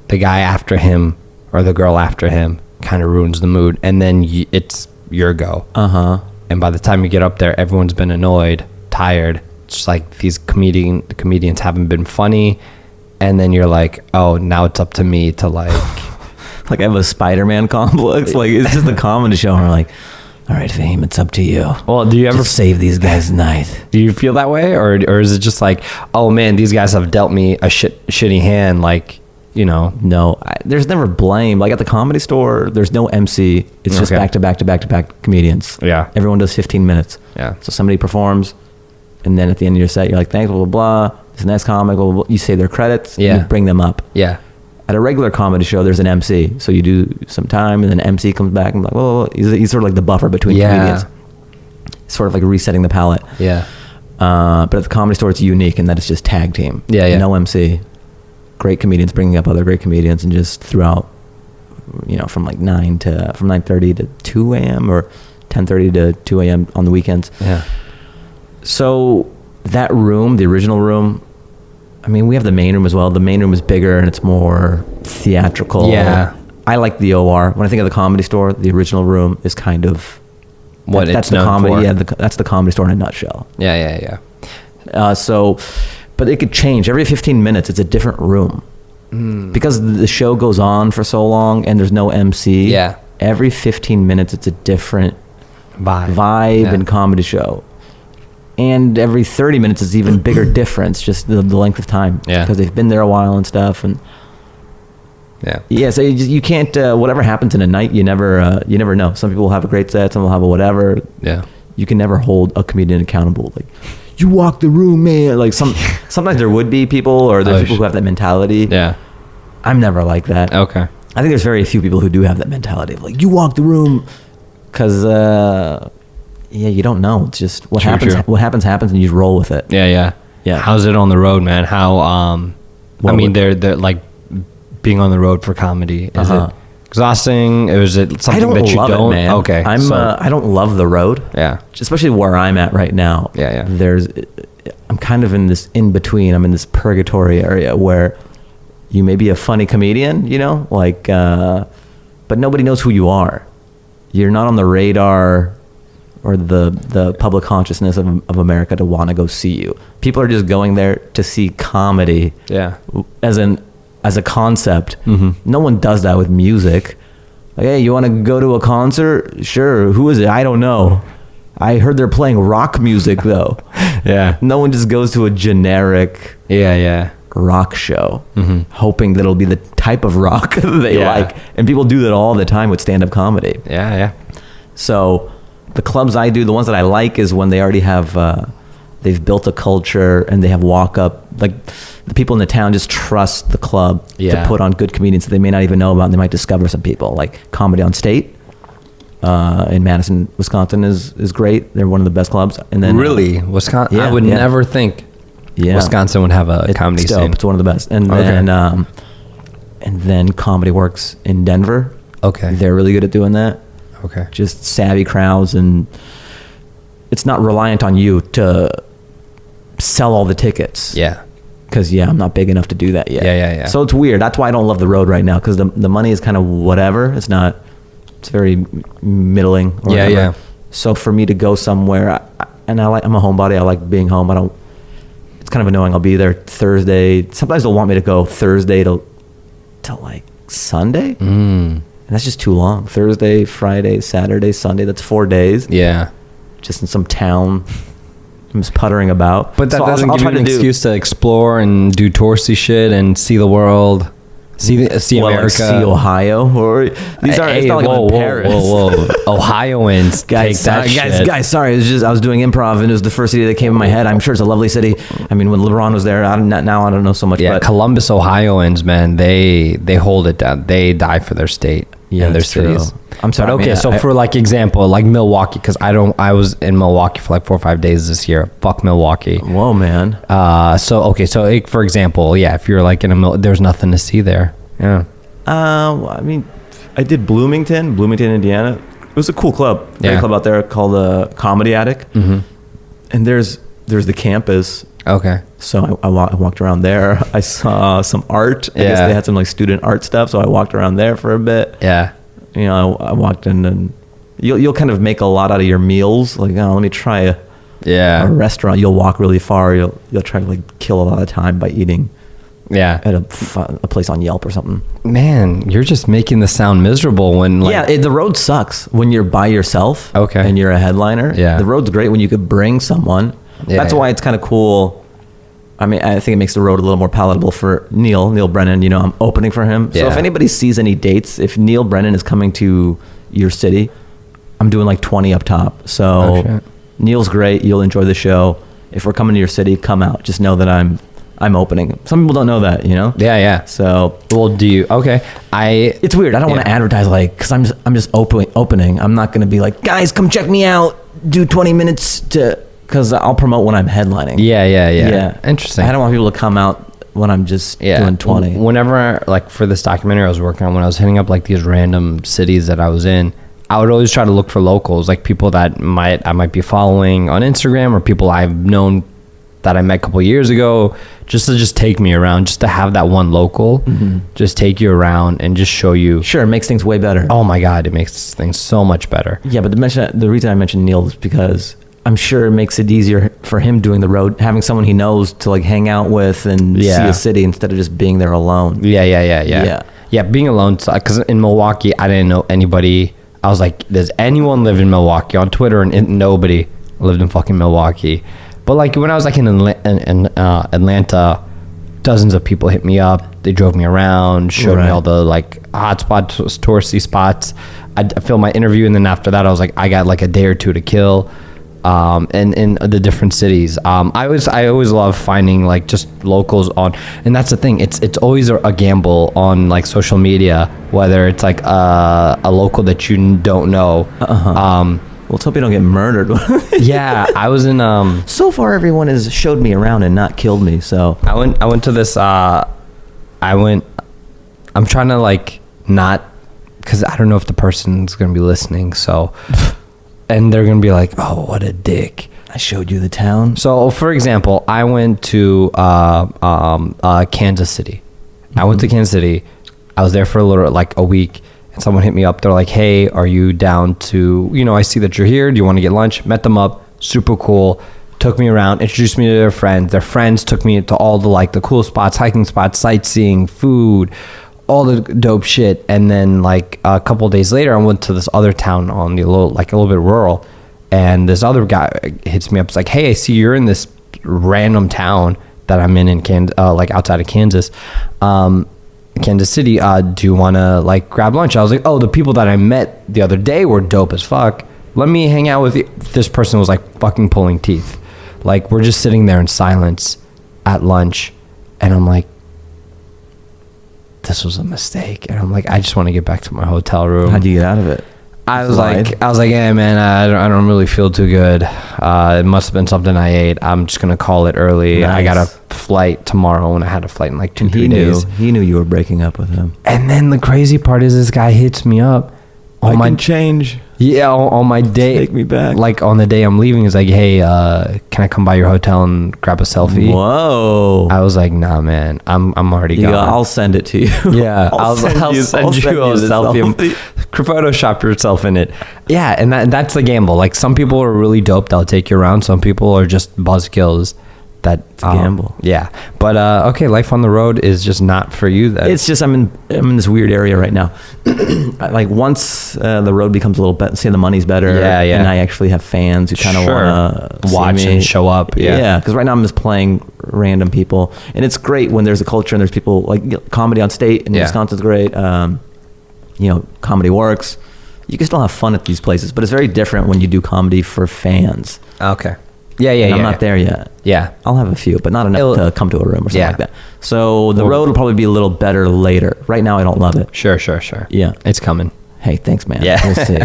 S1: The guy after him or the girl after him kind of ruins the mood. And then it's your go. and by the time you get up there, everyone's been annoyed, tired. It's just like these comedians haven't been funny, and then you're like, oh, now it's up to me to like
S2: Like I have a Spider-Man complex. Like it's just a comedy show, and we're like, all right, Fahim, it's up to you.
S1: Well, do you ever
S2: just save these guys tonight?
S1: Do you feel that way, or is it just like, oh man, these guys have dealt me a shitty hand, like, you know?
S2: No, there's never blame. Like at the Comedy Store, there's no MC. It's just back to back comedians.
S1: Yeah.
S2: Everyone does 15 minutes.
S1: Yeah.
S2: So somebody performs, and then at the end of your set, you're like, thanks, blah, blah, blah. This next comic, blah, blah, blah. You say their credits,
S1: Yeah.
S2: and you bring them up.
S1: Yeah.
S2: At a regular comedy show, there's an MC. So you do some time, and then MC comes back and like, whoa, he's sort of like the buffer between comedians. Sort of like resetting the palette.
S1: Yeah.
S2: But at the Comedy Store, it's unique in that it's just tag team.
S1: Yeah, yeah.
S2: No MC. Great comedians bringing up other great comedians, and just throughout, you know, from like 9:30 to 2 a.m. or 10:30 to 2 a.m. on the weekends.
S1: Yeah.
S2: So that room, the original room, I mean, we have the main room as well. The main room is bigger and it's more theatrical.
S1: Yeah.
S2: I like the OR. When I think of the Comedy Store, the original room is kind of
S1: What
S2: that's
S1: it's
S2: the
S1: known
S2: comedy.
S1: for.
S2: Yeah, that's the Comedy Store in a nutshell.
S1: Yeah. Yeah.
S2: But it could change every 15 minutes. It's a different room because the show goes on for so long and there's no MC.
S1: Yeah.
S2: Every 15 minutes, it's a different vibe
S1: Yeah.
S2: and comedy show. And every 30 minutes is even bigger difference, just the length of time.
S1: Yeah.
S2: Because they've been there a while and stuff. And
S1: Yeah.
S2: yeah, so you can't, whatever happens in a night, you never know. Some people will have a great set, some will have a whatever.
S1: Yeah.
S2: You can never hold a comedian accountable. Like, you walk the room, man. Like sometimes there would be people, or there's people who have that mentality.
S1: Yeah.
S2: I'm never like that.
S1: Okay.
S2: I think there's very few people who do have that mentality of like, you walk the room, because you don't know. It's just what happens.
S1: True.
S2: What happens, and you just roll with it.
S1: Yeah. How's it on the road, man? How I mean, they're like being on the road for comedy. Is it exhausting? Or is it something that you don't?
S2: It, man.
S1: Okay.
S2: I don't love the road.
S1: Yeah.
S2: Especially where I'm at right now.
S1: Yeah.
S2: I'm kind of in this in between. I'm in this purgatory area where you may be a funny comedian, you know, like, but nobody knows who you are. You're not on the radar or the public consciousness of America to want to go see you. People are just going there to see comedy.
S1: Yeah.
S2: As a concept.
S1: Mm-hmm.
S2: No one does that with music. Like, hey, you want to go to a concert? Sure. Who is it? I don't know. I heard they're playing rock music though.
S1: Yeah.
S2: No one just goes to a generic rock show hoping that it'll be the type of rock they like. And people do that all the time with stand-up comedy.
S1: Yeah.
S2: So the clubs I do, the ones that I like, is when they already have they've built a culture and they have walk up, like the people in the town just trust the club to put on good comedians that they may not even know about, and they might discover some people. Like Comedy on State in Madison, Wisconsin is great. They're one of the best clubs. And then
S1: really, Wisconsin. I would never think Wisconsin would have a comedy scene.
S2: It's one of the best. And then Comedy Works in Denver.
S1: Okay.
S2: They're really good at doing that.
S1: Okay.
S2: Just savvy crowds, and it's not reliant on you to sell all the tickets.
S1: Yeah.
S2: Because I'm not big enough to do that yet.
S1: Yeah.
S2: So it's weird. That's why I don't love the road right now, because the money is kind of whatever. It's very middling. Or whatever.
S1: Yeah.
S2: So for me to go somewhere, I'm a homebody. I like being home. It's kind of annoying. I'll be there Thursday. Sometimes they'll want me to go Thursday to like Sunday. And that's just too long. Thursday, Friday, Saturday, Sunday. That's 4 days.
S1: Yeah.
S2: Just in some town. I'm just puttering about.
S1: But that
S2: so
S1: doesn't give you an excuse to explore and do touristy shit and see the world, see America.
S2: Like see Ohio, or these are. It's not like I'm in Paris.
S1: Whoa. Ohioans take that shit.
S2: Guys, sorry. I was doing improv, and it was the first city that came in my head. I'm sure it's a lovely city. I mean, when LeBron was there, now I don't know so much.
S1: Yeah,
S2: but
S1: Columbus, Ohioans, man, they hold it down. They die for their state and their cities.
S2: True. I'm sorry.
S1: But okay, so for like example, like Milwaukee, because I was in Milwaukee for like 4 or 5 days this year. Fuck Milwaukee.
S2: Whoa, man.
S1: So for example, if you're like there's nothing to see there. Yeah.
S2: I mean, I did Bloomington, Indiana. It was a cool club. Great club out there called Comedy Attic. And there's the campus.
S1: Okay.
S2: So I walked around there. I saw some art. I guess they had some like student art stuff. So I walked around there for a bit.
S1: Yeah.
S2: I walked in and You'll kind of make a lot out of your meals. Like, oh, let me try a restaurant. You'll walk really far. You'll try to like kill a lot of time by eating.
S1: Yeah,
S2: at a place on Yelp or something.
S1: Man, you're just making this sound miserable when like...
S2: Yeah, the road sucks when you're by yourself.
S1: Okay.
S2: And you're a headliner.
S1: Yeah.
S2: The road's great when you could bring someone.
S1: Yeah,
S2: That's why it's kind of cool. I mean, I think it makes the road a little more palatable for Neil Brennan. You know, I'm opening for him. So if anybody sees any dates, if Neil Brennan is coming to your city, I'm doing like 20 up top. So Neil's great. You'll enjoy the show. If we're coming to your city, come out. Just know that I'm opening. Some people don't know that, you know?
S1: Yeah.
S2: So,
S1: well, do you? Okay.
S2: It's weird. I don't want to advertise like, cause I'm just opening. I'm not going to be like, guys, come check me out. Do 20 minutes cause I'll promote when I'm headlining.
S1: Yeah. Interesting.
S2: I don't want people to come out when I'm just doing 20.
S1: Whenever, like for this documentary I was working on, when I was hitting up like these random cities that I was in, I would always try to look for locals, like people that I might be following on Instagram or people I've known that I met a couple of years ago, just to take me around, just to have that one local, just take you around and just show you.
S2: Sure, it makes things way better.
S1: Oh my God, it makes things so much better.
S2: Yeah, but the reason I mentioned Neil is because I'm sure it makes it easier for him doing the road, having someone he knows to like hang out with and see a city instead of just being there alone.
S1: Yeah, being alone, because in Milwaukee, I didn't know anybody. I was like, does anyone live in Milwaukee? On Twitter, and nobody lived in fucking Milwaukee. But like when I was like in Atlanta, dozens of people hit me up. They drove me around, showed me all the like hot spots, touristy spots. I filmed my interview, and then after that, I was like, I got like a day or two to kill, and in the different cities. I always love finding like just locals on, and that's the thing. It's always a gamble on like social media, whether it's like a local that you don't know.
S2: Well, let's hope you don't get murdered.
S1: Yeah, I was in.
S2: So far, everyone has showed me around and not killed me. So
S1: I went to this. I'm trying to like not, because I don't know if the person's gonna be listening. So, and they're gonna be like, "Oh, what a dick."
S2: I showed you the town.
S1: So, for example, I went to Kansas City. I went to Kansas City. I was there for a week. And someone hit me up. They're like, hey, are you down to, I see that you're here. Do you want to get lunch? Met them up. Super cool. Took me around, introduced me to their friends. Their friends took me to all the cool spots, hiking spots, sightseeing, food, all the dope shit. And then like a couple of days later, I went to this other town on a little bit rural. And this other guy hits me up. It's like, hey, I see you're in this random town that I'm in Kansas, like outside of Kansas. Kansas City, do you want to like grab lunch? I was like, oh, the people that I met the other day were dope as fuck. Let me hang out with you. This person was like fucking pulling teeth. Like we're just sitting there in silence at lunch. And I'm like, this was a mistake. And I'm like, I just want to get back to my hotel room.
S2: How'd you get out of it?
S1: I was like, hey man, I don't really feel too good. It must have been something I ate. I'm just gonna call it early. Nice. I got a flight tomorrow, and I had a flight in like 2-3 days.
S2: He knew you were breaking up with him.
S1: And then the crazy part is, this guy hits me up.
S2: I can change.
S1: Yeah, on my day.
S2: Take me back.
S1: Like on the day I'm leaving, he's like, hey, can I come by your hotel and grab a selfie?
S2: Whoa.
S1: I was like, nah, man, I'm already gone.
S2: I'll send it to you.
S1: Yeah, I'll send you a selfie. Photoshop yourself in it. Yeah, and that's the gamble. Like some people are really dope. They'll take you around. Some people are just buzzkills. That's
S2: a gamble.
S1: Yeah, but okay, life on the road is just not for you. Then
S2: it's just I'm in this weird area right now. Like once the road becomes a little better, say the money's better, and I actually have fans who kind of want to
S1: watch and show up.
S2: Yeah, because right now I'm just playing random people, and it's great when there's a culture and there's people like comedy on state, and Wisconsin's great. Comedy works. You can still have fun at these places, but it's very different when you do comedy for fans.
S1: Okay. Yeah.
S2: I'm not there yet.
S1: Yeah.
S2: I'll have a few, but not enough to come to a room or something like that. So the road will probably be a little better later. Right now, I don't love it.
S1: Sure.
S2: Yeah.
S1: It's coming.
S2: Hey, thanks, man.
S1: Yeah.
S2: We'll see.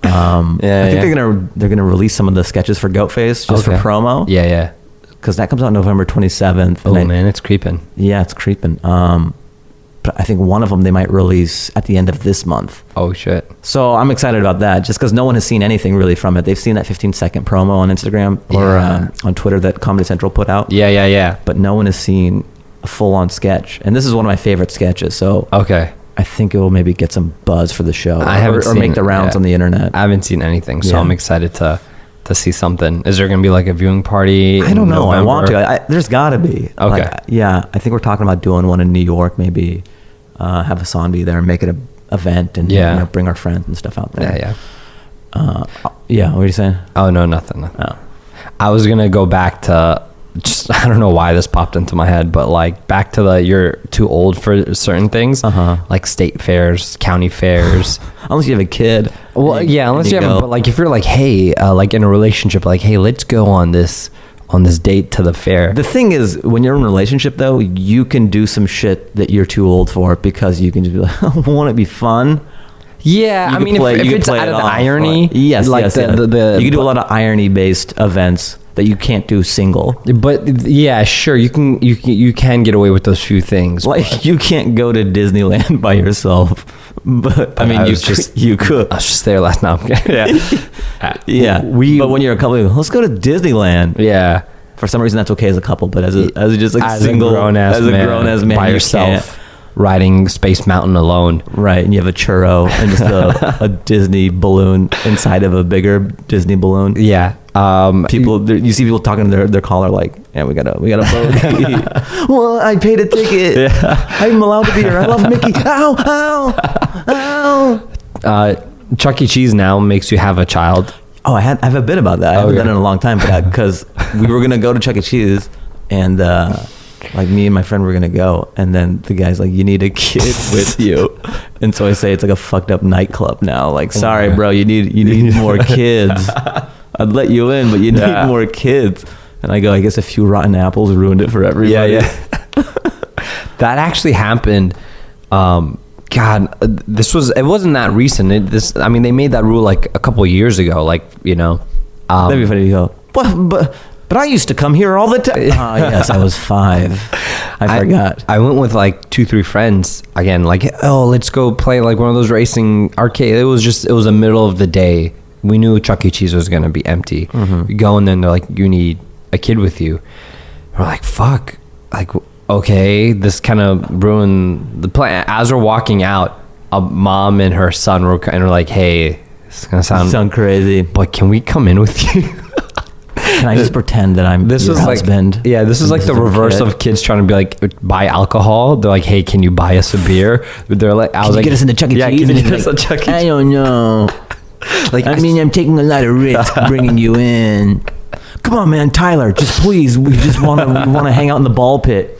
S2: I think they're gonna release some of the sketches for Goat Face just for promo.
S1: Yeah.
S2: Because that comes out November 27th.
S1: Oh, man, it's creeping.
S2: Yeah, it's creeping. But I think one of them they might release at the end of this month.
S1: Oh, shit.
S2: So I'm excited about that, just because no one has seen anything really from it. They've seen that 15-second promo on Instagram or on Twitter that Comedy Central put out.
S1: Yeah.
S2: But no one has seen a full-on sketch. And this is one of my favorite sketches. So
S1: okay.
S2: I think it will maybe get some buzz for the show, or make the rounds on the internet.
S1: I haven't seen anything, so I'm excited to see something. Is there going to be like a viewing party?
S2: I don't know. November? I want to. There's got to be.
S1: Okay.
S2: Like, yeah, I think we're talking about doing one in New York. Maybe have Hassan be there and make it an event, and bring our friends and stuff out there. Yeah. What are you saying?
S1: Oh no, nothing.
S2: Oh.
S1: I was gonna go back to just, I don't know why this popped into my head, but like back to you're too old for certain things, like state fairs, county fairs.
S2: Unless you have a kid.
S1: Well, yeah, unless you have, but like if you're like, hey, like in a relationship, like, hey, let's go on this date to the fair.
S2: The thing is, when you're in a relationship though, you can do some shit that you're too old for, because you can just be like, won't it be fun?
S1: Yeah, I mean, if it's out of the irony,
S2: yes, like you can do a lot of irony-based events that you can't do single.
S1: But yeah, sure, you can get away with those few things.
S2: Like you can't go to Disneyland by yourself, but I mean, you could.
S1: I was just there last night.
S2: Yeah. But when you're a couple, let's go to Disneyland.
S1: Yeah.
S2: For some reason, that's okay as a couple, but as just like
S1: as
S2: single,
S1: grown ass man by yourself. Riding Space Mountain alone.
S2: Right, and you have a churro and just a Disney balloon inside of a bigger Disney balloon.
S1: Yeah.
S2: You see people talking to their caller like, yeah, we got a boat. Well, I paid a ticket. Yeah. I'm allowed to be here. I love Mickey. Ow.
S1: Chuck E. Cheese now makes you have a child.
S2: Oh, I have a bit about that. I haven't done it in a long time for that, because we were going to go to Chuck E. Cheese, and like me and my friend were gonna go, and then the guy's like, you need a kid with you. And so I say it's like a fucked up nightclub now. Like, sorry bro, you need more kids. I'd let you in, but you need more kids. And I go, I guess a few rotten apples ruined it for everybody.
S1: Yeah. That actually happened. God, it wasn't that recent. They made that rule like a couple of years ago. Like,
S2: that'd be funny to go, but I used to come here all the time. Oh, yes, I was 5. I forgot.
S1: I went with like 2-3 friends again. Like, oh, let's go play like one of those racing arcade. It was the middle of the day. We knew Chuck E. Cheese was gonna be empty. We go, and then they're like, you need a kid with you. We're like, fuck. Like, okay, this kind of ruined the plan. As we're walking out, a mom and her son were like, hey, it's gonna sound
S2: crazy,
S1: but can we come in with you?
S2: Can I just pretend that I'm your husband?
S1: Like, yeah, this is like the reverse of kids trying to be like, buy alcohol. They're like, hey, can you buy us a beer? They're like,
S2: can you get us into Chuck E. Cheese?
S1: Yeah, can you get us into Chuck E. Cheese?
S2: I don't know. Like, I'm taking a lot of risk bringing you in. Come on, man, Tyler, just please. We just want to hang out in the ball pit.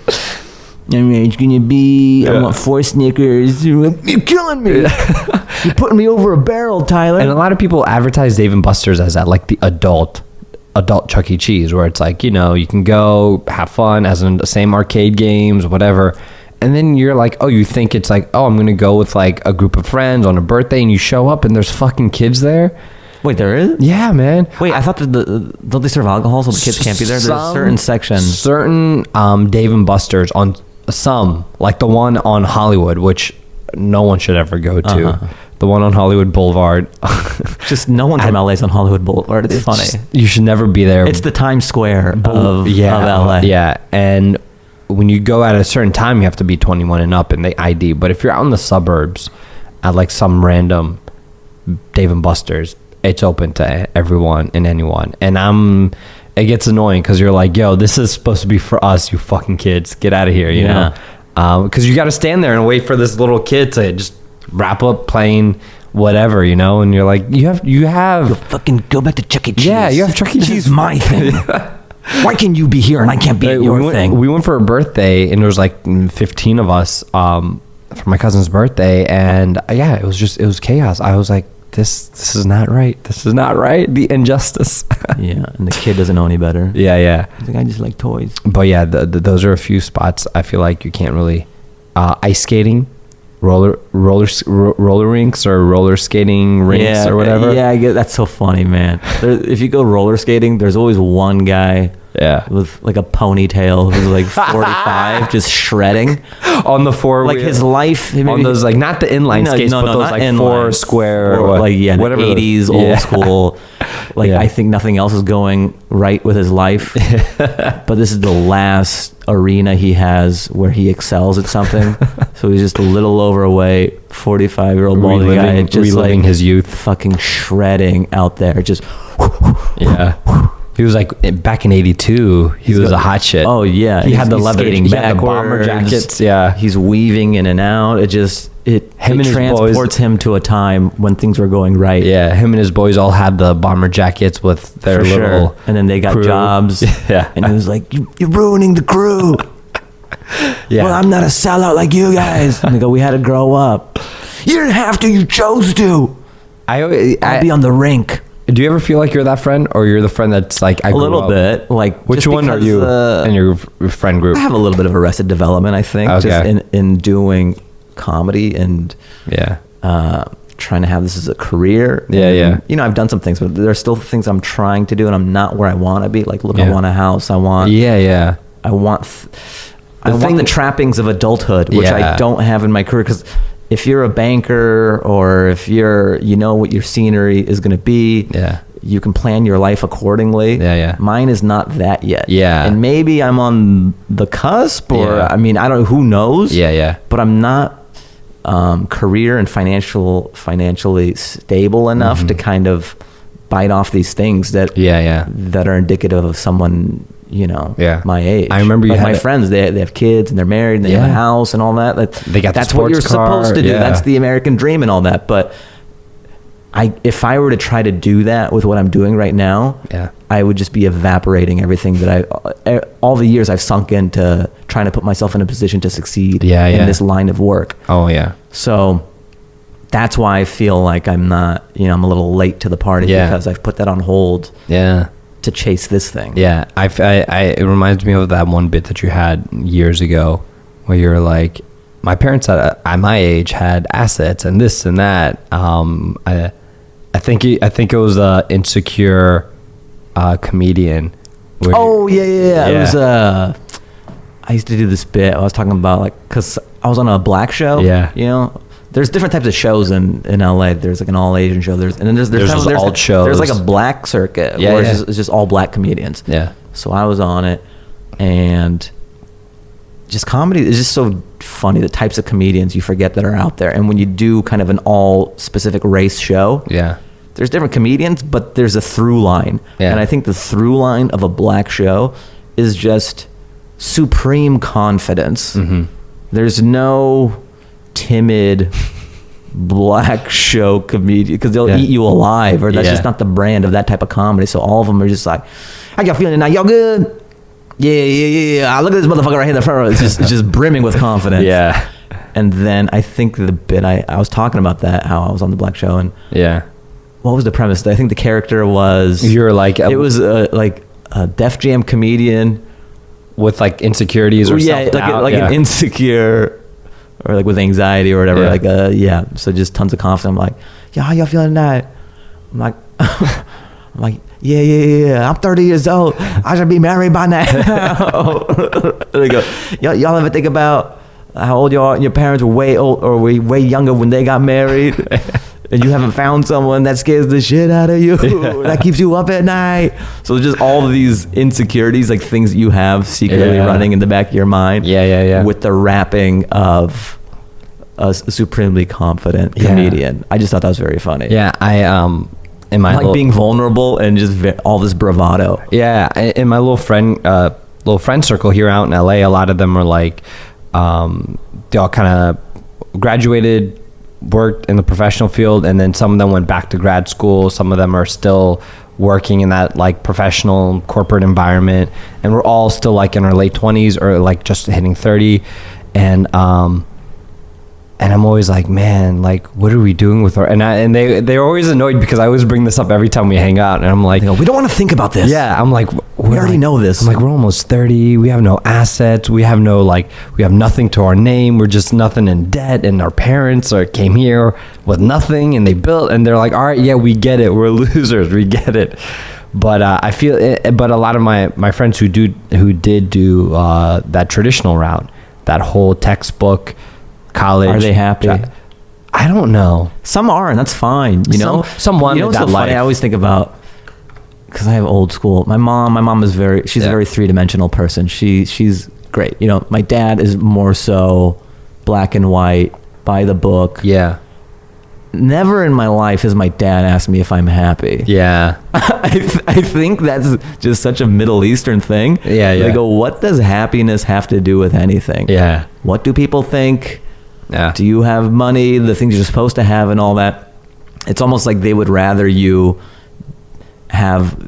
S2: I mean, it's gonna be. I want 4 Snickers. You're killing me. You're putting me over a barrel, Tyler.
S1: And a lot of people advertise Dave and Buster's as that, like the adult Chuck E. Cheese, where it's like, you can go have fun, as in the same arcade games, whatever. And then you're like, oh, you think it's like, oh, I'm gonna go with like a group of friends on a birthday, and you show up and there's fucking kids there.
S2: Wait, there is?
S1: Yeah, man.
S2: Wait, I thought that don't they serve alcohol so the kids can't be there? There's a certain section.
S1: Certain Dave and Buster's on some, like the one on Hollywood, which no one should ever go to. The one on Hollywood Boulevard.
S2: Just no one from LA's on Hollywood Boulevard. It's funny.
S1: You should never be there.
S2: It's the Times Square of LA.
S1: Yeah, and when you go at a certain time, you have to be 21 and up, and they ID. But if you're out in the suburbs at like some random Dave and Buster's, it's open to everyone and anyone. And it gets annoying because you're like, yo, this is supposed to be for us, you fucking kids. Get out of here, you know? Because you got to stand there and wait for this little kid to just wrap up playing whatever, and you're like, you have
S2: You'll fucking go back to Chuck E. Cheese.
S1: Yeah, you have Chuck E. Cheese.
S2: This is my thing. Why can you be here and I can't be at your thing?
S1: We went for a birthday, and there was like 15 of us for my cousin's birthday, and it was chaos. I was like, this is not right. This is not right. The injustice.
S2: Yeah, and the kid doesn't know any better.
S1: Yeah.
S2: He's like, I just like toys.
S1: But yeah, those are a few spots I feel like you can't really. Ice skating, roller rinks or roller skating rinks or whatever.
S2: Yeah, I get that's so funny, man. If you go roller skating, there's always one guy.
S1: Yeah,
S2: with like a ponytail who's like 45, just shredding
S1: on the four.
S2: Like his life
S1: on those, like not the inline skates, but those like four square or
S2: like
S1: whatever
S2: 80s old school. Like,
S1: Yeah.
S2: I think nothing else is going right with his life. But this is the last arena he has where he excels at something. So he's just a little overweight, 45-year-old balding guy, just
S1: reliving
S2: like
S1: his youth.
S2: fucking shredding out there. Just
S1: Yeah. He was like back in '82. He was a hot shit.
S2: oh yeah,
S1: He had the
S2: he's
S1: leather.
S2: skating
S1: He had the bomber
S2: backwards.
S1: jackets. Yeah.
S2: He's weaving in and out. It
S1: and his
S2: transports him to a time when things were going right.
S1: Yeah. Him and his boys all had the bomber jackets with their
S2: For
S1: little.
S2: sure. And then they got
S1: crew.
S2: jobs.
S1: Yeah.
S2: And he was like, you're ruining the crew.
S1: Yeah.
S2: Well, I'm not a sellout like you guys. And they go, we had to grow up. You didn't have to. You chose to. I'll be on the rink.
S1: Do you ever feel like you're that friend, or you're the friend that's like
S2: A little bit. Like,
S1: Which
S2: just
S1: one are
S2: because,
S1: you in your friend group?
S2: I have a little bit of Arrested Development, I think,
S1: Okay.
S2: just in doing comedy and
S1: Yeah.
S2: trying to have this as a career.
S1: Yeah,
S2: And,
S1: yeah.
S2: You know, I've done some things, but there's still things I'm trying to do, and I'm not where I want to be. Like, look, I
S1: Yeah.
S2: want a house. I want
S1: Yeah.
S2: the trappings of adulthood, which
S1: Yeah.
S2: I don't have in my career. Because if you're a banker, or if you know what your scenery is going to be,
S1: Yeah.
S2: you can plan your life accordingly.
S1: Yeah.
S2: Mine is not that yet.
S1: Yeah.
S2: And maybe I'm on the cusp, or
S1: Yeah.
S2: I mean, I don't. Who knows?
S1: Yeah.
S2: But I'm not career and financially stable enough to kind of bite off these things that
S1: Yeah.
S2: that are indicative of someone, you know,
S1: Yeah.
S2: my age.
S1: I remember you
S2: like
S1: had
S2: my
S1: a-
S2: friends, they have kids and they're married and they have a
S1: Yeah.
S2: house and all that.
S1: They got the
S2: that's what you're
S1: sports car,
S2: supposed to do.
S1: yeah.
S2: That's the American dream and all that. But if I were to try to do that with what I'm doing right now,
S1: Yeah.
S2: I would just be evaporating everything that all the years I've sunk into trying to put myself in a position to succeed in this line of work.
S1: Oh yeah.
S2: So that's why I feel like I'm not, I'm a little late to the party, because I've put that on hold
S1: Yeah.
S2: to chase this thing.
S1: Yeah. It reminds me of that one bit that you had years ago, where you're like, my parents at my age had assets and this and that. I think it was a Insecure comedian. where-
S2: Oh yeah. It
S1: Yeah.
S2: was I used to do this bit. I was talking about, like, because I was on a black show.
S1: Yeah.
S2: There's different types of shows in LA. There's like an all Asian show. There's
S1: those alt shows.
S2: There's like a black circuit where it's just all black comedians.
S1: Yeah.
S2: So I was on it, and just comedy is just so funny. The types of comedians you forget that are out there, and when you do kind of an all specific race show,
S1: Yeah.
S2: there's different comedians, but there's a through line.
S1: Yeah.
S2: And I think the through line of a black show is just supreme confidence.
S1: Mm-hmm.
S2: There's no timid black show comedian, because they'll eat you alive, or that's just not the brand of that type of comedy. So all of them are just like, how y'all feeling tonight? Y'all good? Yeah. Look at this motherfucker right here in the front row. It's just brimming with confidence.
S1: Yeah.
S2: And then I think the bit I was talking about that, how I was on the black show, and
S1: Yeah.
S2: what was the premise? I think the character was,
S1: You're like
S2: it was like a Def Jam comedian
S1: with like insecurities or self-doubt.
S2: like an insecure, or like with anxiety or whatever. So just tons of confidence. I'm like, yeah, how y'all feeling tonight? I'm like, yeah. I'm 30 years old. I should be married by now. They go, y'all ever think about how old you are and your parents were way old or way younger when they got married? And you haven't found someone that scares the shit out of you, that keeps you up at night. So just all of these insecurities, like things that you have secretly running in the back of your mind.
S1: Yeah.
S2: With the wrapping of a supremely confident comedian. I just thought that was very funny.
S1: Yeah. In my
S2: Like being vulnerable and just all this bravado.
S1: Yeah, in my little friend circle here out in LA, a lot of them are like, they all kind of graduated, worked in the professional field, and then some of them went back to grad school. Some of them are still working in that like professional corporate environment, and we're all still like in our late 20s or like just hitting 30, and I'm always like, man, like, what are we doing with our... And they're always annoyed because I always bring this up every time we hang out. And I'm like...
S2: we don't want to think about this.
S1: Yeah, I'm like...
S2: We already know this.
S1: I'm like, we're almost 30. We have no assets. We have nothing to our name. We're just nothing in debt. And our parents came here with nothing and they built... And they're like, all right, yeah, we get it. We're losers. We get it. But I feel... But a lot of my friends who did do that traditional route, that whole textbook... college.
S2: Are they happy?
S1: I don't know.
S2: Some are, and that's fine. You know,
S1: Some want
S2: what's
S1: that
S2: so funny?
S1: life.
S2: I always think about because I have old school. My mom is she's a very three-dimensional person. She's great. You know, my dad is more so black and white, by the book.
S1: Yeah.
S2: Never in my life has my dad asked me if I'm happy.
S1: Yeah.
S2: I think that's just such a Middle Eastern thing.
S1: Yeah, yeah.
S2: They go, what does happiness have to do with anything?
S1: Yeah.
S2: What do people think?
S1: Yeah.
S2: Do you have money? The things you're supposed to have and all that. It's almost like they would rather you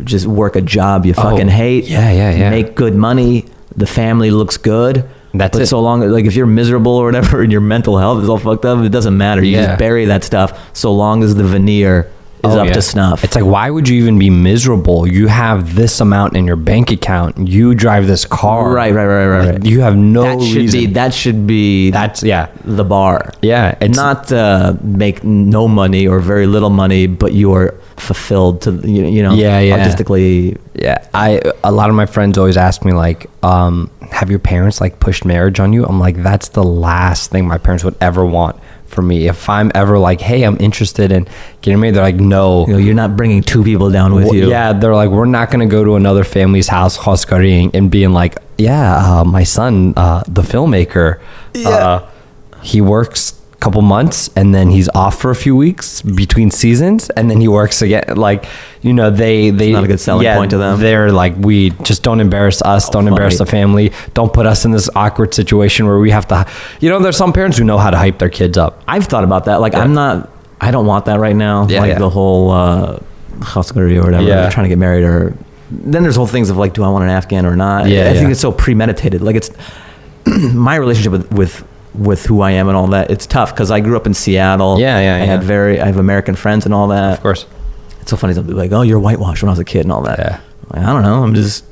S2: just work a job you fucking hate.
S1: Yeah.
S2: Make good money. The family looks good.
S1: That's
S2: but
S1: it.
S2: so long, like if you're miserable or whatever and your mental health is all fucked up, it doesn't matter. You just bury that stuff so long as the veneer is up to snuff.
S1: It's like, why would you even be miserable? You have this amount in your bank account. You drive this car.
S2: Right.
S1: You have no reason.
S2: That should be the bar.
S1: Yeah. It's
S2: not make no money or very little money, but you are fulfilled to, artistically.
S1: Yeah. A lot of my friends always ask me like, have your parents like pushed marriage on you? I'm like, that's the last thing my parents would ever want for me. If I'm ever like, hey, I'm interested in getting married, they're like, no.
S2: You're not bringing two people down with you.
S1: Yeah, they're like, we're not going to go to another family's house, Khoskaring, and being like, my son, the filmmaker, he works a couple months and then he's off for a few weeks between seasons and then he works again. Like, they
S2: it's not a good selling point to them.
S1: They're like, we just don't embarrass us, don't embarrass the family, don't put us in this awkward situation where we have to, there's some parents who know how to hype their kids up.
S2: I've thought about that. Like, I don't want that right now. The whole Khoskari or whatever, trying to get married, or then there's whole things of like, do I want an Afghan or not? I think it's so premeditated. Like, it's my relationship with who I am and all that. It's tough because I grew up in Seattle. I have American friends and all that.
S1: Of course.
S2: It's so funny. They'll be like, oh, you're whitewashed when I was a kid and all that.
S1: Yeah.
S2: Like, I don't know. I'm just,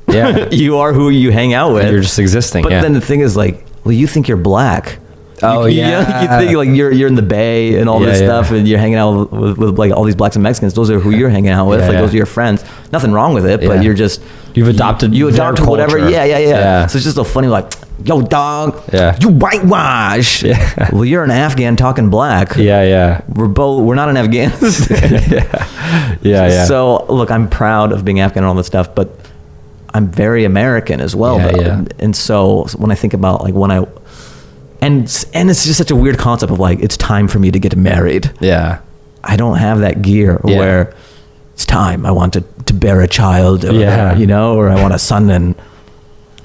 S2: you are who you hang out with.
S1: You're just existing.
S2: But then the thing is like, well, you think you're black.
S1: Oh,
S2: you think like you're in the Bay and all this stuff and you're hanging out with like all these blacks and Mexicans. Those are who you're hanging out with. Those are your friends. Nothing wrong with it, but you're just,
S1: you've adopted
S2: you adopted whatever. Yeah. So it's just so funny, like, yo, dog, you whitewash. Yeah. Well, you're an Afghan talking black.
S1: Yeah.
S2: We're not an Afghanistan.
S1: Yeah.
S2: So look, I'm proud of being Afghan and all this stuff, but I'm very American as well. And so when I think about like and it's just such a weird concept of like, it's time for me to get married.
S1: Yeah.
S2: I don't have that gear where it's time. I want to bear a child, or, or I want a son, and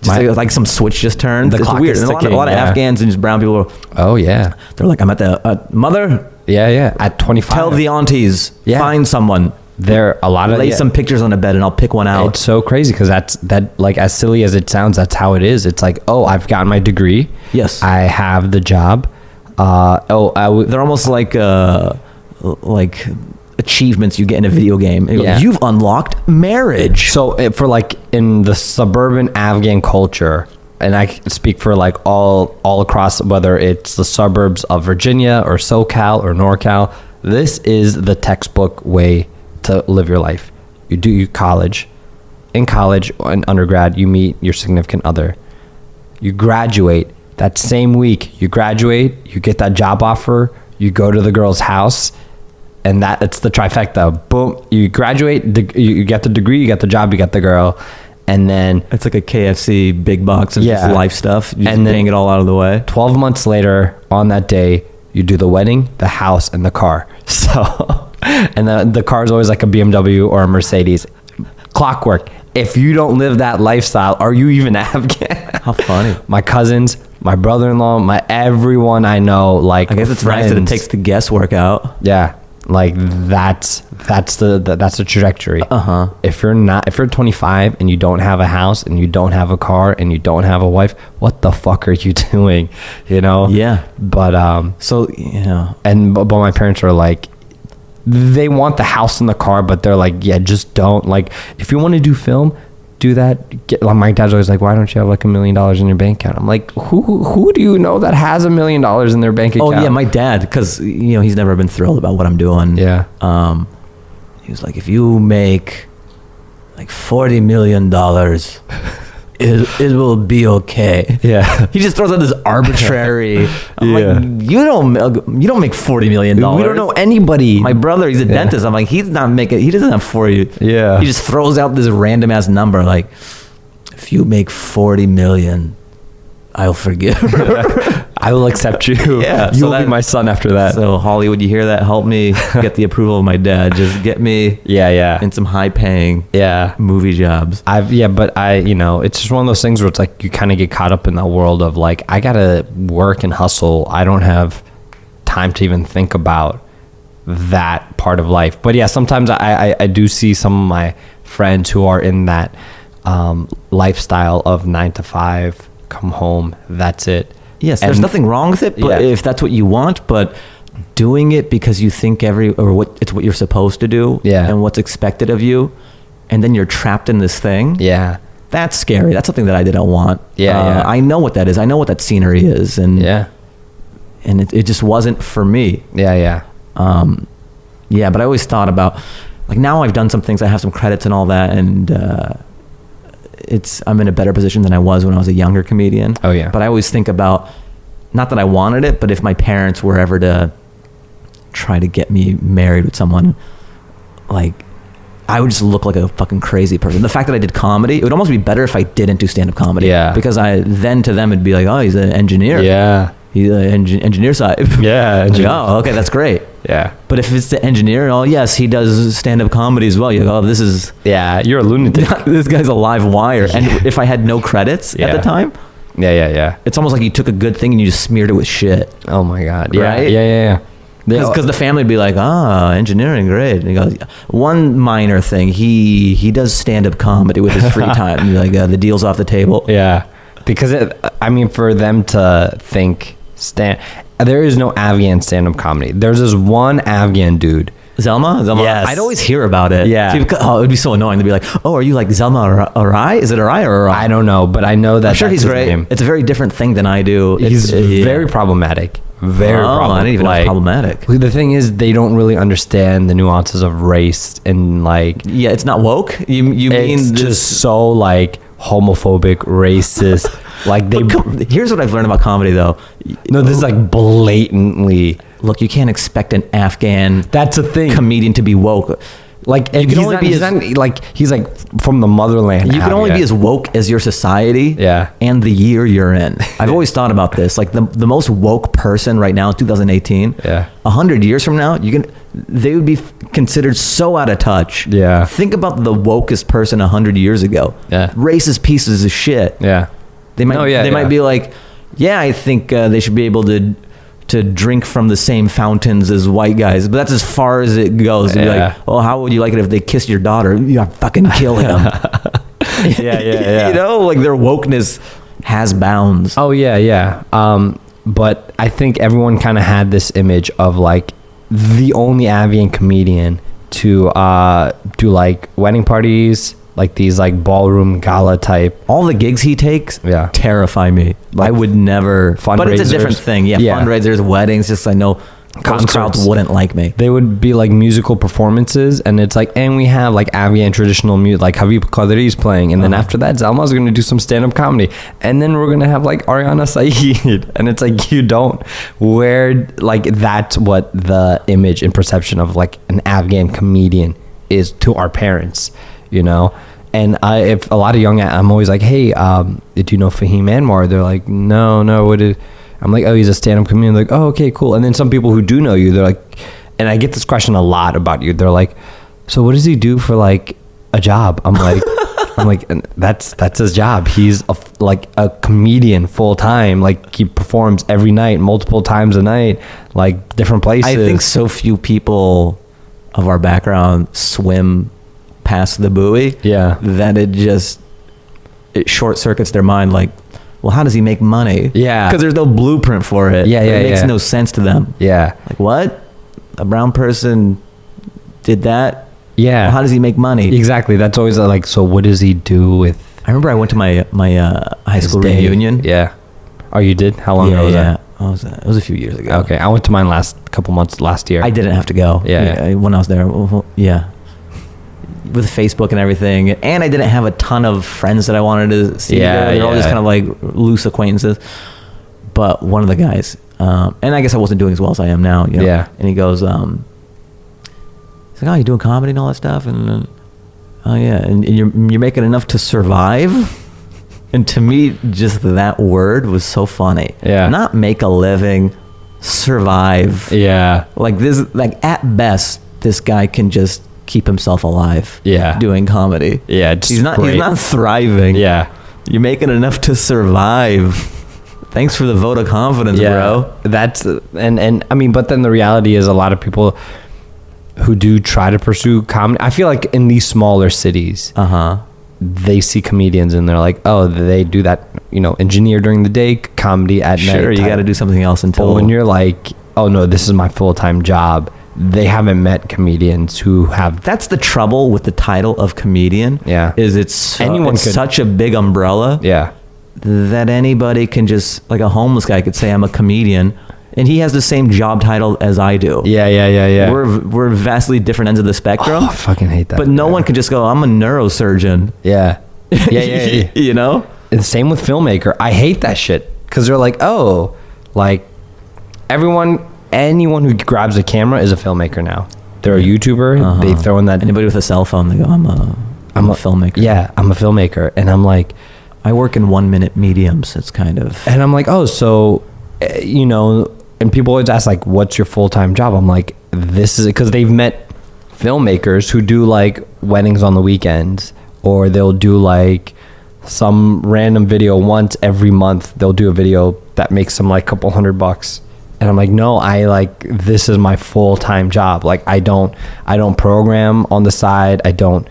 S2: like some switch just turned. It's weird. And a lot of Afghans and just brown people. They're like, I'm at the mother.
S1: Yeah. At 25.
S2: Tell the aunties, find someone.
S1: There a lot of
S2: lay some pictures on a bed and I'll pick one out.
S1: It's so crazy because that like, as silly as it sounds, that's how it is. It's like, I've gotten my degree.
S2: Yes,
S1: I have the job.
S2: They're almost like achievements you get in a video game. You've unlocked marriage.
S1: So for like in the suburban Afghan culture, and I speak for like all across, whether it's the suburbs of Virginia or SoCal or NorCal, this is the textbook way to live your life. You do your college. In college and undergrad, you meet your significant other. You graduate. That same week, you graduate, you get that job offer, you go to the girl's house, and it's the trifecta. Boom, you graduate, you get the degree, you get the job, you get the girl, and then...
S2: It's like a KFC big box of just life stuff. You're just paying it all out of the way.
S1: 12 months later, on that day, you do the wedding, the house, and the car. So... And the car is always like a BMW or a Mercedes. Clockwork. If you don't live that lifestyle, are you even Afghan?
S2: How funny.
S1: My cousins, my brother-in-law, everyone I know, like,
S2: I guess it's nice that it takes the guesswork out.
S1: Yeah. Like that's the trajectory. If you're 25 and you don't have a house and you don't have a car and you don't have a wife, what the fuck are you doing?
S2: Yeah.
S1: But but my parents are like, they want the house and the car, but they're like, just don't. Like, if you want to do film, do that. Like, my dad's always like, why don't you have like $1 million in your bank account? I'm like, who do you know that has $1 million in their bank account?
S2: Oh yeah, my dad, because he's never been thrilled about what I'm doing.
S1: Yeah.
S2: He was like, if you make like $40 million, it will be okay.
S1: Yeah.
S2: He just throws out this arbitrary. I'm like, you don't make $40 million.
S1: We don't know anybody.
S2: My brother, he's a dentist. I'm like, he's not making. He doesn't have 40.
S1: Yeah.
S2: He just throws out this random ass number like, if you make 40 million, I'll forgive.
S1: I will accept you.
S2: Yeah,
S1: you will be my son after that.
S2: So Hollywood, you hear that? Help me get the approval of my dad. Just get me in some high paying movie jobs.
S1: But it's just one of those things where it's like you kind of get caught up in that world of like, I gotta work and hustle. I don't have time to even think about that part of life. But yeah, sometimes I do see some of my friends who are in that lifestyle of 9 to 5, come home, that's it.
S2: Yes, there's nothing wrong with it, but if that's what you want, but doing it because you think it's what you're supposed to do and what's expected of you, and then you're trapped in this thing.
S1: Yeah.
S2: That's scary. That's something that I didn't want. I know what that is. I know what that scenery is, and it just wasn't for me.
S1: But
S2: I always thought about, like, now I've done some things, I have some credits and all that, and I'm in a better position than I was when I was a younger comedian.
S1: Oh yeah.
S2: But I always think about, not that I wanted it, but if my parents were ever to try to get me married with someone, like, I would just look like a fucking crazy person. The fact that I did comedy, it would almost be better if I didn't do stand-up comedy.
S1: Yeah.
S2: Because then to them it'd be like, oh, he's an engineer.
S1: Yeah.
S2: He's an engineer side.
S1: Yeah.
S2: Like, oh, okay, that's great.
S1: Yeah.
S2: But if it's the engineer, oh yes, he does stand-up comedy as well. You're like, oh, this is...
S1: Yeah, you're a lunatic.
S2: This guy's a live wire. And if I had no credits at the time...
S1: Yeah.
S2: It's almost like you took a good thing and you just smeared it with shit.
S1: Oh my God. Yeah.
S2: Right?
S1: Yeah.
S2: Because the family would be like, engineering, great. And he goes, one minor thing, he does stand-up comedy with his free time. And you're like, the deal's off the table.
S1: Yeah. Because, for them to think... There is no Afghan stand-up comedy. There's this one Afghan dude.
S2: Zelma?
S1: Yes.
S2: I'd always hear about it.
S1: Yeah.
S2: It would be so annoying to be like, oh, are you like Zelma Arai? Is it Arai or Arai?
S1: I don't know, but I know that
S2: I'm sure
S1: that's
S2: he's great.
S1: Name.
S2: It's a very different thing than I do.
S1: He's very problematic. Very problematic.
S2: I didn't even know it's problematic.
S1: The thing is, they don't really understand the nuances of race and like...
S2: Yeah, it's not woke? You mean...
S1: It's just so like homophobic, racist... Like
S2: here's what I've learned about comedy, though.
S1: No, this is like blatantly.
S2: Look, you can't expect an Afghan.
S1: That's a thing.
S2: Comedian to be woke.
S1: Like he's like from the motherland.
S2: You can only be as woke as your society. And the year you're in. I've always thought about this. Like the most woke person right now, 2018. 100 years from now, they would be considered so out of touch.
S1: Yeah.
S2: Think about the wokest person 100 years ago. Racist pieces of shit. They might be like, I think they should be able to drink from the same fountains as white guys, but that's as far as it goes. Be like, oh, how would you like it if they kissed your daughter? You fucking kill him.
S1: Yeah.
S2: You know, like their wokeness has bounds.
S1: Oh yeah. But I think everyone kind of had this image of like the only Afghan comedian to do like wedding parties, like these like ballroom gala type.
S2: All the gigs he takes terrify me. Like, I would never. But it's a different thing. Fundraisers, weddings. Just I know those crowds wouldn't like me.
S1: They would be like musical performances, and it's like, and we have like Afghan traditional music, like Habib Qadri's playing, and then after that, Zalma's going to do some stand-up comedy, and then we're going to have like Ariana Saeed, and it's like that's what the image and perception of like an Afghan comedian is to our parents. And if a lot of I'm always like, hey, do you know Fahim Anwar? They're like, no, what is... I'm like, oh, he's a stand-up comedian. They're like, oh, okay, cool. And then some people who do know you, they're like, and I get this question a lot about you. They're like, so what does he do for like a job? I'm like, that's his job. He's a comedian full time. Like he performs every night, multiple times a night, like different places.
S2: I think so few people of our background swim past the buoy, that it short circuits their mind. Like, well, how does he make money? Because there's no blueprint for it. It makes no sense to them. Like, what? A brown person did that? Well, how does he make money?
S1: Exactly. That's always like, so what does he do with...
S2: I remember I went to my high school reunion.
S1: Oh, you did? How long ago was that?
S2: It was a few years ago.
S1: Okay, I went to mine last year.
S2: I didn't have to go. When I was there. with Facebook and everything, and I didn't have a ton of friends that I wanted to see.
S1: Yeah,
S2: They're all just
S1: yeah.
S2: kind of like loose acquaintances. But one of the guys, and I guess I wasn't doing as well as I am now. You know?
S1: Yeah.
S2: And he goes, he's like, "Oh, you doing comedy and all that stuff?" And oh yeah, and you're making enough to survive. And to me, just that word was so funny.
S1: Yeah.
S2: Not make a living, survive.
S1: Yeah.
S2: Like this, like at best, this guy can just keep himself alive.
S1: Yeah.
S2: Doing comedy.
S1: Yeah, it's
S2: He's not
S1: great.
S2: thriving.
S1: Yeah.
S2: You're making enough to survive. Thanks for the vote of confidence, bro.
S1: That's and I mean, but then the reality is a lot of people who do try to pursue comedy, I feel like in these smaller cities, they see comedians and they're like, oh, they do that, you know, engineer during the day, comedy at night.
S2: Sure, you got to do something else until.
S1: But when you're like, oh no, this is my full-time job, they haven't met comedians who have.
S2: That's the trouble with the title of comedian.
S1: Yeah.
S2: Is it's
S1: Anyone could-
S2: such a big umbrella.
S1: Yeah.
S2: That anybody can just, like a homeless guy could say, I'm a comedian, and he has the same job title as I do.
S1: Yeah.
S2: We're vastly different ends of the spectrum.
S1: Oh, I fucking hate that.
S2: But no one can just go, I'm a neurosurgeon.
S1: Yeah. Yeah.
S2: You know?
S1: And the same with filmmaker. I hate that shit because they're like, oh, like anyone who grabs a camera is a filmmaker now. They're a YouTuber. They throw in that.
S2: Anybody with a cell phone, they go, I'm a filmmaker.
S1: Yeah, I'm a filmmaker, and I'm like,
S2: I work in 1 minute mediums. It's kind of.
S1: and I'm like, oh, so, you know, and people always ask like, what's your full-time job? I'm like, this is because they've met filmmakers who do like weddings on the weekends, or they'll do like some random video once every month. They'll do a video that makes them like a couple $100. And I'm like, no, this is my full-time job. Like, I don't program on the side. I don't,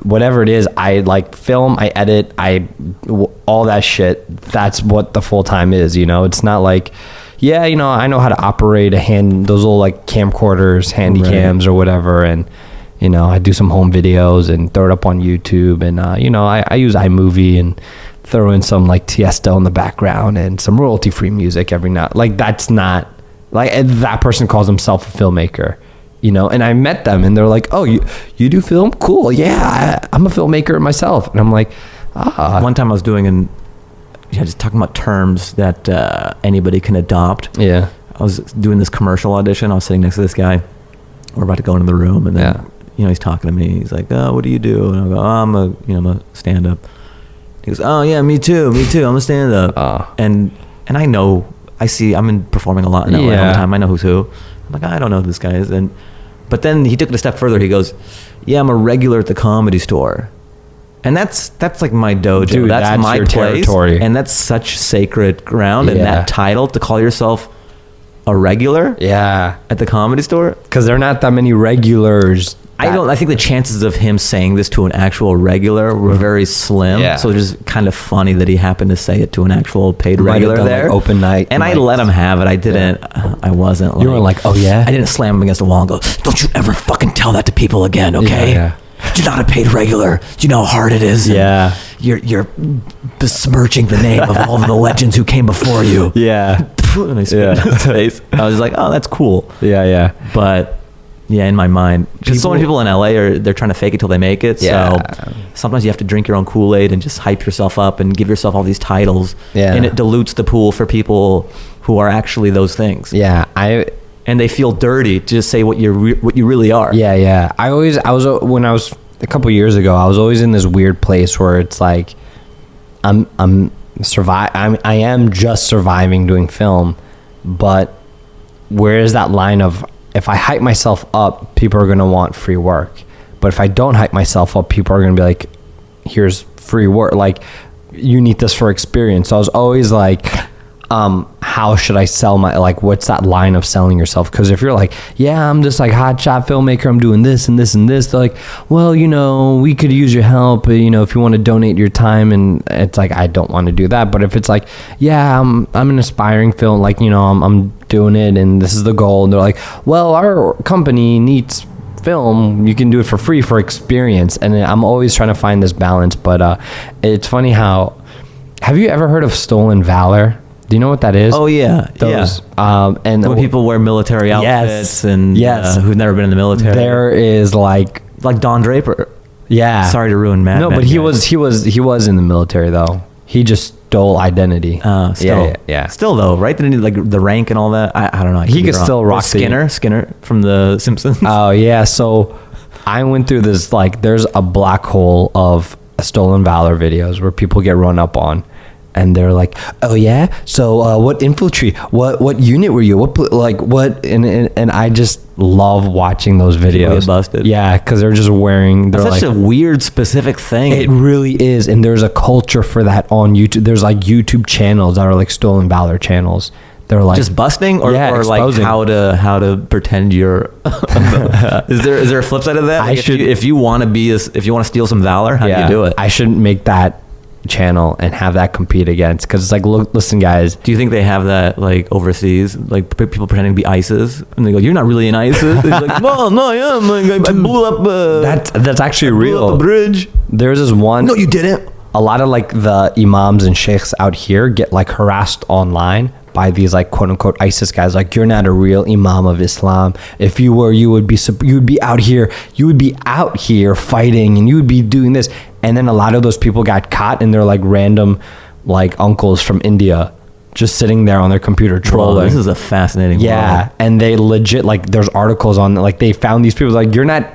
S1: whatever it is, I like film, I edit, all that shit. That's what the full-time is, you know? It's not like, yeah, you know, I know how to operate those little like camcorders, handy cams or whatever. And, you know, I do some home videos and throw it up on YouTube. And, you know, I use iMovie and throw in some like Tiesto in the background and some royalty-free music every now. Like, that's not like, that person calls himself a filmmaker, you know. And I met them and they're like, oh, you do film? Cool. Yeah, I'm a filmmaker myself. And I'm like,
S2: One time I was doing just talking about terms that anybody can adopt.
S1: Yeah.
S2: I was doing this commercial audition. I was sitting next to this guy. We're about to go into the room, and then he's talking to me. He's like, "Oh, what do you do?" And I go, "Oh, I'm a stand-up." He goes, "Oh yeah, me too. I'm a stand-up." And I know, I'm performing a lot in LA all the time. I know who's who. I'm like, I don't know who this guy is. But then he took it a step further. He goes, "Yeah, I'm a regular at the Comedy Store." And that's like my dojo.
S1: Dude, that's
S2: my
S1: your
S2: place,
S1: territory.
S2: and that's such sacred ground. And that title, to call yourself a regular at the Comedy Store,
S1: because there are not that many regulars.
S2: I think the chances of him saying this to an actual regular were very slim.
S1: Yeah.
S2: So it's just kind of funny that he happened to say it to an actual paid regular
S1: done,
S2: there.
S1: like, open night.
S2: And I let him have it. I didn't. I wasn't.
S1: You were like, oh yeah.
S2: I didn't slam him against the wall and go, "Don't you ever fucking tell that to people again, okay?
S1: Yeah.
S2: You're not a paid regular. Do you know how hard it is?
S1: Yeah.
S2: You're besmirching the name of all of the legends who came before you."
S1: Yeah.
S2: And I spit in his face. I was like, "Oh, that's cool."
S1: Yeah.
S2: But yeah, in my mind, because so many people in LA they're trying to fake it till they make it.
S1: Yeah.
S2: So sometimes you have to drink your own Kool-Aid and just hype yourself up and give yourself all these titles.
S1: Yeah.
S2: And it dilutes the pool for people who are actually those things.
S1: Yeah.
S2: And they feel dirty to just say what you really are.
S1: Yeah. When I was a couple years ago, I was always in this weird place where it's like, I am just surviving doing film, but where is that line of, if I hype myself up, people are going to want free work. But if I don't hype myself up, people are going to be like, here's free work. Like, you need this for experience. So I was always like, how should I sell what's that line of selling yourself? Because if you're like, yeah, I'm just like hotshot filmmaker, I'm doing this and this and this, they're like, well, you know, we could use your help, you know, if you want to donate your time. And it's like, I don't want to do that. But if it's like, yeah, I'm an aspiring film, like, you know, I'm doing it and this is the goal. And they're like, well, our company needs film, you can do it for free for experience. And I'm always trying to find this balance. But it's funny have you ever heard of stolen valor? Do you know what that is?
S2: Oh yeah,
S1: those. And
S2: when people wear military outfits and who've never been in the military.
S1: There is like
S2: like Don Draper.
S1: Yeah.
S2: Sorry to ruin Mad
S1: No,
S2: Men,
S1: but he
S2: guys.
S1: was in the military though. He just stole identity.
S2: Still,
S1: yeah.
S2: Still though, right? Didn't he like the rank and all that? I don't know.
S1: He
S2: be
S1: could
S2: wrong.
S1: still
S2: Or
S1: rock the-
S2: Skinner from The Simpsons.
S1: Oh yeah, so I went through this, like, there's a black hole of stolen valor videos where people get run up on, and they're like, oh yeah, so what infantry, what unit were you, what, and I just love watching those videos.
S2: get busted.
S1: Yeah, because they're just wearing, they're
S2: That's such
S1: like,
S2: a weird specific thing.
S1: it really is, and there's a culture for that on YouTube. There's like YouTube channels that are like stolen valor channels. They're like
S2: just busting, or like
S1: exposing.
S2: how to pretend you're. is there a flip side of that?
S1: I
S2: Like
S1: should-
S2: if you want to steal some valor, how do you do it?
S1: I shouldn't make that channel and have that compete against, because it's like, look, listen guys,
S2: Do you think they have that like overseas, like people pretending to be ISIS, and they go, "You're not really in ISIS." They're like, "Well, no, I am. Like, I blew up.
S1: that's actually
S2: blew up
S1: real.
S2: a bridge."
S1: There's this one.
S2: No, you didn't.
S1: A lot of like the imams and sheikhs out here get like harassed online by these like quote unquote ISIS guys. Like, you're not a real imam of Islam. If you were, you would be out here fighting, and you would be doing this. And then a lot of those people got caught, and they're like random like uncles from India just sitting there on their computer trolling.
S2: Whoa, this is a fascinating.
S1: Yeah,
S2: world.
S1: and they legit, like, there's articles on, like, they found these people, like, you're not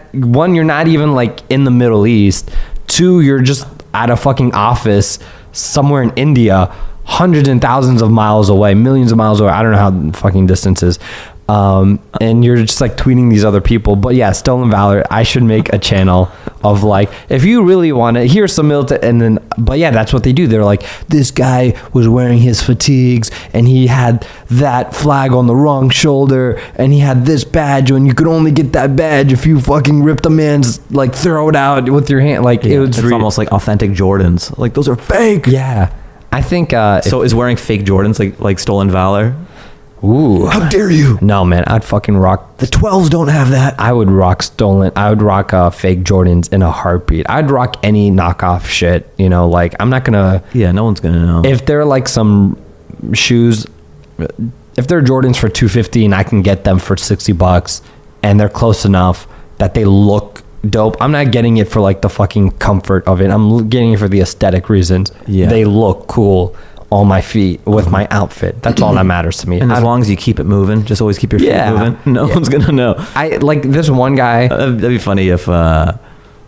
S1: even like in the Middle East. 2, you're just at a fucking office somewhere in India, hundreds and thousands of miles away, millions of miles away. I don't know how the fucking distance is. And you're just like tweeting these other people. But yeah, stolen valor. I should make a channel of like, if you really want to, here's some military, and then, but yeah, that's what they do. They're like, this guy was wearing his fatigues, and he had that flag on the wrong shoulder, and he had this badge, and you could only get that badge if you fucking ripped a man's like throat out with your hand. Like,
S2: Yeah,
S1: it was
S2: it's almost like authentic Jordans. Like, those are fake.
S1: yeah. I think
S2: So is wearing fake Jordans like stolen valor?
S1: ooh,
S2: How dare you?
S1: no man, I'd fucking rock.
S2: The 12s don't have that.
S1: I would rock fake Jordans in a heartbeat. I'd rock any knockoff shit, you know, like, I'm not gonna,
S2: Yeah, no one's gonna know.
S1: if they're like some shoes, if they're Jordans for $250 and I can get them for $60 and they're close enough that they look dope, I'm not getting it for like the fucking comfort of it. I'm getting it for the aesthetic reasons.
S2: Yeah.
S1: They look cool on my feet with my outfit. That's all that matters to me.
S2: and as long as you keep it moving, just always keep your feet
S1: Yeah.
S2: moving. No one's gonna know.
S1: I like this one guy.
S2: That'd be funny if,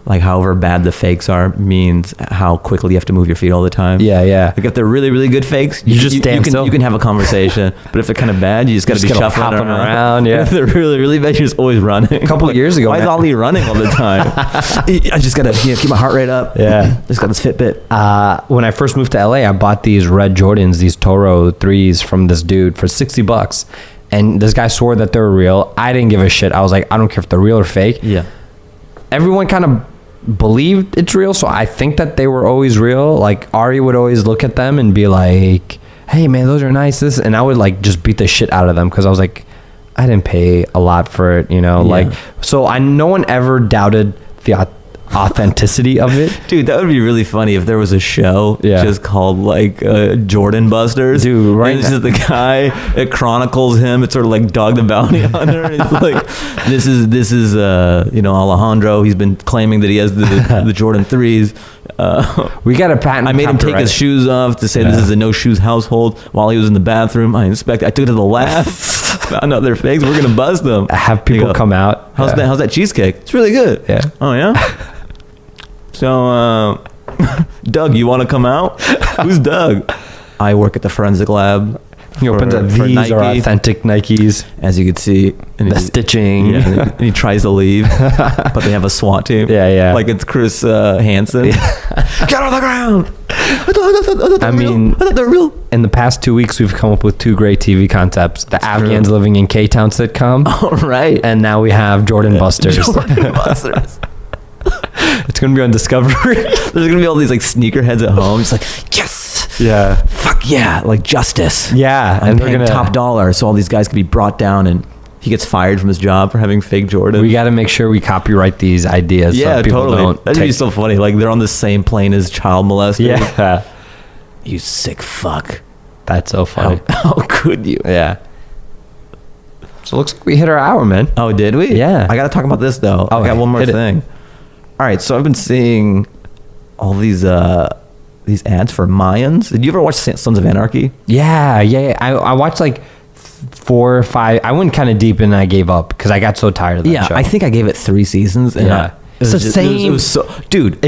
S2: like, however bad the fakes are means how quickly you have to move your feet all the time.
S1: Yeah.
S2: Like, if they're really, really good fakes,
S1: You just stand still.
S2: You can have a conversation. But if they're kind of bad, you just got to be
S1: just gotta
S2: shuffling
S1: hopping
S2: around.
S1: yeah.
S2: If they're really, really bad, you're just always running.
S1: A couple of years ago,
S2: why is
S1: man.
S2: Ali running all the time? I just got to keep my heart rate up.
S1: Yeah.
S2: Just got this Fitbit.
S1: When I first moved to LA, I bought these red Jordans, these Toro 3s from this dude for $60. And this guy swore that they were real. I didn't give a shit. I was like, I don't care if they're real or fake.
S2: Yeah.
S1: Everyone kind of believed it's real, so I think that they were always real. Like, Ari would always look at them and be like, hey man, those are nice, and I would like just beat the shit out of them, because I was like, I didn't pay a lot for it, you know.
S2: Yeah.
S1: Like, so no one ever doubted the authenticity of it.
S2: Dude, that would be really funny if there was a show just called like Jordan Busters.
S1: Dude, right
S2: And it's just the guy, it chronicles him. It's sort of like Dog the Bounty Hunter. And it's like, this is Alejandro. He's been claiming that he has the Jordan 3s.
S1: We got a patent.
S2: I made him take
S1: copyright.
S2: his shoes off to say this is a no shoes household. While he was in the bathroom, I took it to the lab, found out they're fakes. We're gonna buzz them.
S1: Have people come out.
S2: How's that cheesecake? It's really good.
S1: Yeah.
S2: Oh yeah. So, Doug, you want to come out? Who's Doug? I work at the forensic lab.
S1: He opens up, these
S2: Nike.
S1: are authentic Nikes.
S2: As you can see, and
S1: The stitching.
S2: Yeah, and he tries to leave, but they have a SWAT team.
S1: Yeah.
S2: Like it's Chris Hansen. Get on the ground. I thought they're real.
S1: In the past 2 weeks, we've come up with 2 great TV concepts: the Afghans living in K-Town sitcom,
S2: All right.
S1: and now we have Jordan Busters.
S2: Jordan Busters.
S1: It's gonna be on Discovery.
S2: There's gonna be all these like sneakerheads at home. It's like, yes,
S1: Yeah,
S2: fuck yeah, like justice.
S1: yeah,
S2: I'm
S1: and
S2: paying
S1: they're gonna
S2: top dollar, so all these guys can be brought down, and he gets fired from his job for having fake Jordans.
S1: We got to make sure we copyright these ideas.
S2: Yeah,
S1: so people
S2: totally.
S1: Don't
S2: That'd be so funny. Like they're on the same plane as child molesters.
S1: Yeah,
S2: You sick fuck.
S1: that's so funny.
S2: How could you?
S1: Yeah. So it looks like we hit our hour, man.
S2: Oh, did we?
S1: Yeah.
S2: I got to talk about this though.
S1: Oh,
S2: I got one more
S1: hit it.
S2: thing. All right, so I've been seeing all these ads for Mayans. Did you ever watch Sons of Anarchy?
S1: Yeah. I watched like 4 or 5. I went kind of deep and I gave up because I got so tired of that show.
S2: I think I gave it 3 seasons. And
S1: Yeah.
S2: it's
S1: the same.
S2: It was so, dude.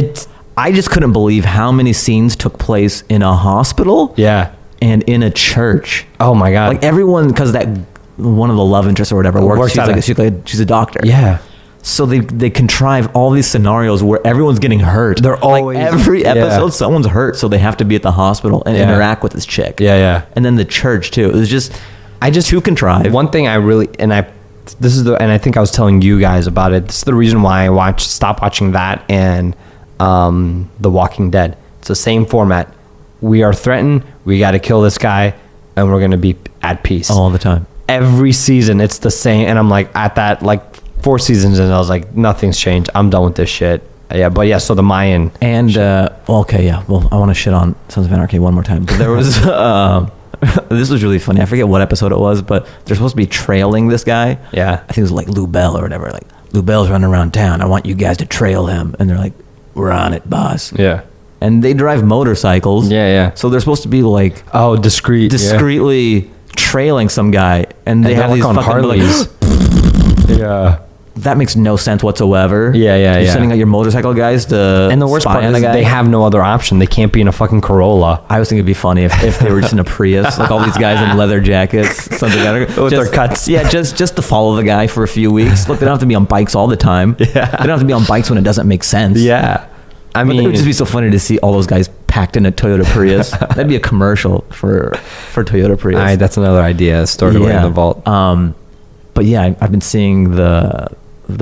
S2: I just couldn't believe how many scenes took place in a hospital.
S1: Yeah.
S2: And in a church.
S1: Oh my God.
S2: Like everyone, because that one of the love interests or whatever works. She's a doctor.
S1: Yeah.
S2: So they contrive all these scenarios where everyone's getting hurt.
S1: They're always
S2: like every episode someone's hurt, so they have to be at the hospital and interact with this chick.
S1: Yeah.
S2: And then the church too. It was just too contrived.
S1: One thing I really and I think I was telling you guys about it. This is the reason why I stopped watching that and The Walking Dead. It's the same format. We are threatened. We got to kill this guy, and we're gonna be at peace
S2: all the time.
S1: Every season, it's the same. And I'm like at that like 4 seasons, and I was like, nothing's changed. I'm done with this shit. Yeah, but yeah. So the Mayan
S2: and okay, yeah. Well, I want to shit on Sons of Anarchy one more time. But there was this was really funny. I forget what episode it was, but they're supposed to be trailing this guy.
S1: Yeah,
S2: I think it was like Lou Bell or whatever. Like Lou Bell's running around town. I want you guys to trail him, and they're like, "We're on it, boss."
S1: Yeah.
S2: And they drive motorcycles.
S1: Yeah.
S2: So they're supposed to be like discreetly trailing some guy, and they have these
S1: on
S2: fucking
S1: Harleys.
S2: Yeah. That makes no sense whatsoever.
S1: Yeah.
S2: You're sending out your motorcycle guys to
S1: and the worst part is they have no other option. They can't be in a fucking Corolla.
S2: I was thinking it'd be funny if they were just in a Prius, like all these guys in leather jackets, something like that.
S1: With their cuts.
S2: Yeah, just to follow the guy for a few weeks. Look, they don't have to be on bikes all the time. Yeah. They don't have to be on bikes when it doesn't make sense.
S1: Yeah. I mean,
S2: it would just be so funny to see all those guys packed in a Toyota Prius. That'd be a commercial for Toyota Prius.
S1: All right, that's another idea stored away in the vault.
S2: But yeah, I've been seeing the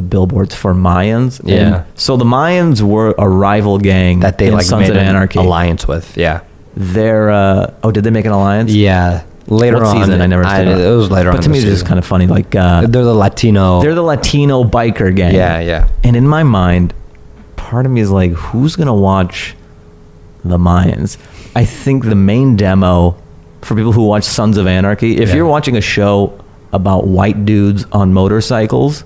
S2: billboards for Mayans.
S1: Yeah.
S2: So the Mayans were a rival gang
S1: that they like
S2: Sons
S1: made
S2: of
S1: an
S2: Anarchy
S1: alliance with. Yeah.
S2: They're did they make an alliance?
S1: Yeah. Later
S2: what
S1: on,
S2: season? I never.
S1: It was later on.
S2: But to me, it's just kind of funny. Like
S1: they're the Latino.
S2: They're the Latino biker gang.
S1: Yeah.
S2: And in my mind, part of me is like, who's gonna watch the Mayans? I think the main demo for people who watch Sons of Anarchy, if you're watching a show about white dudes on motorcycles,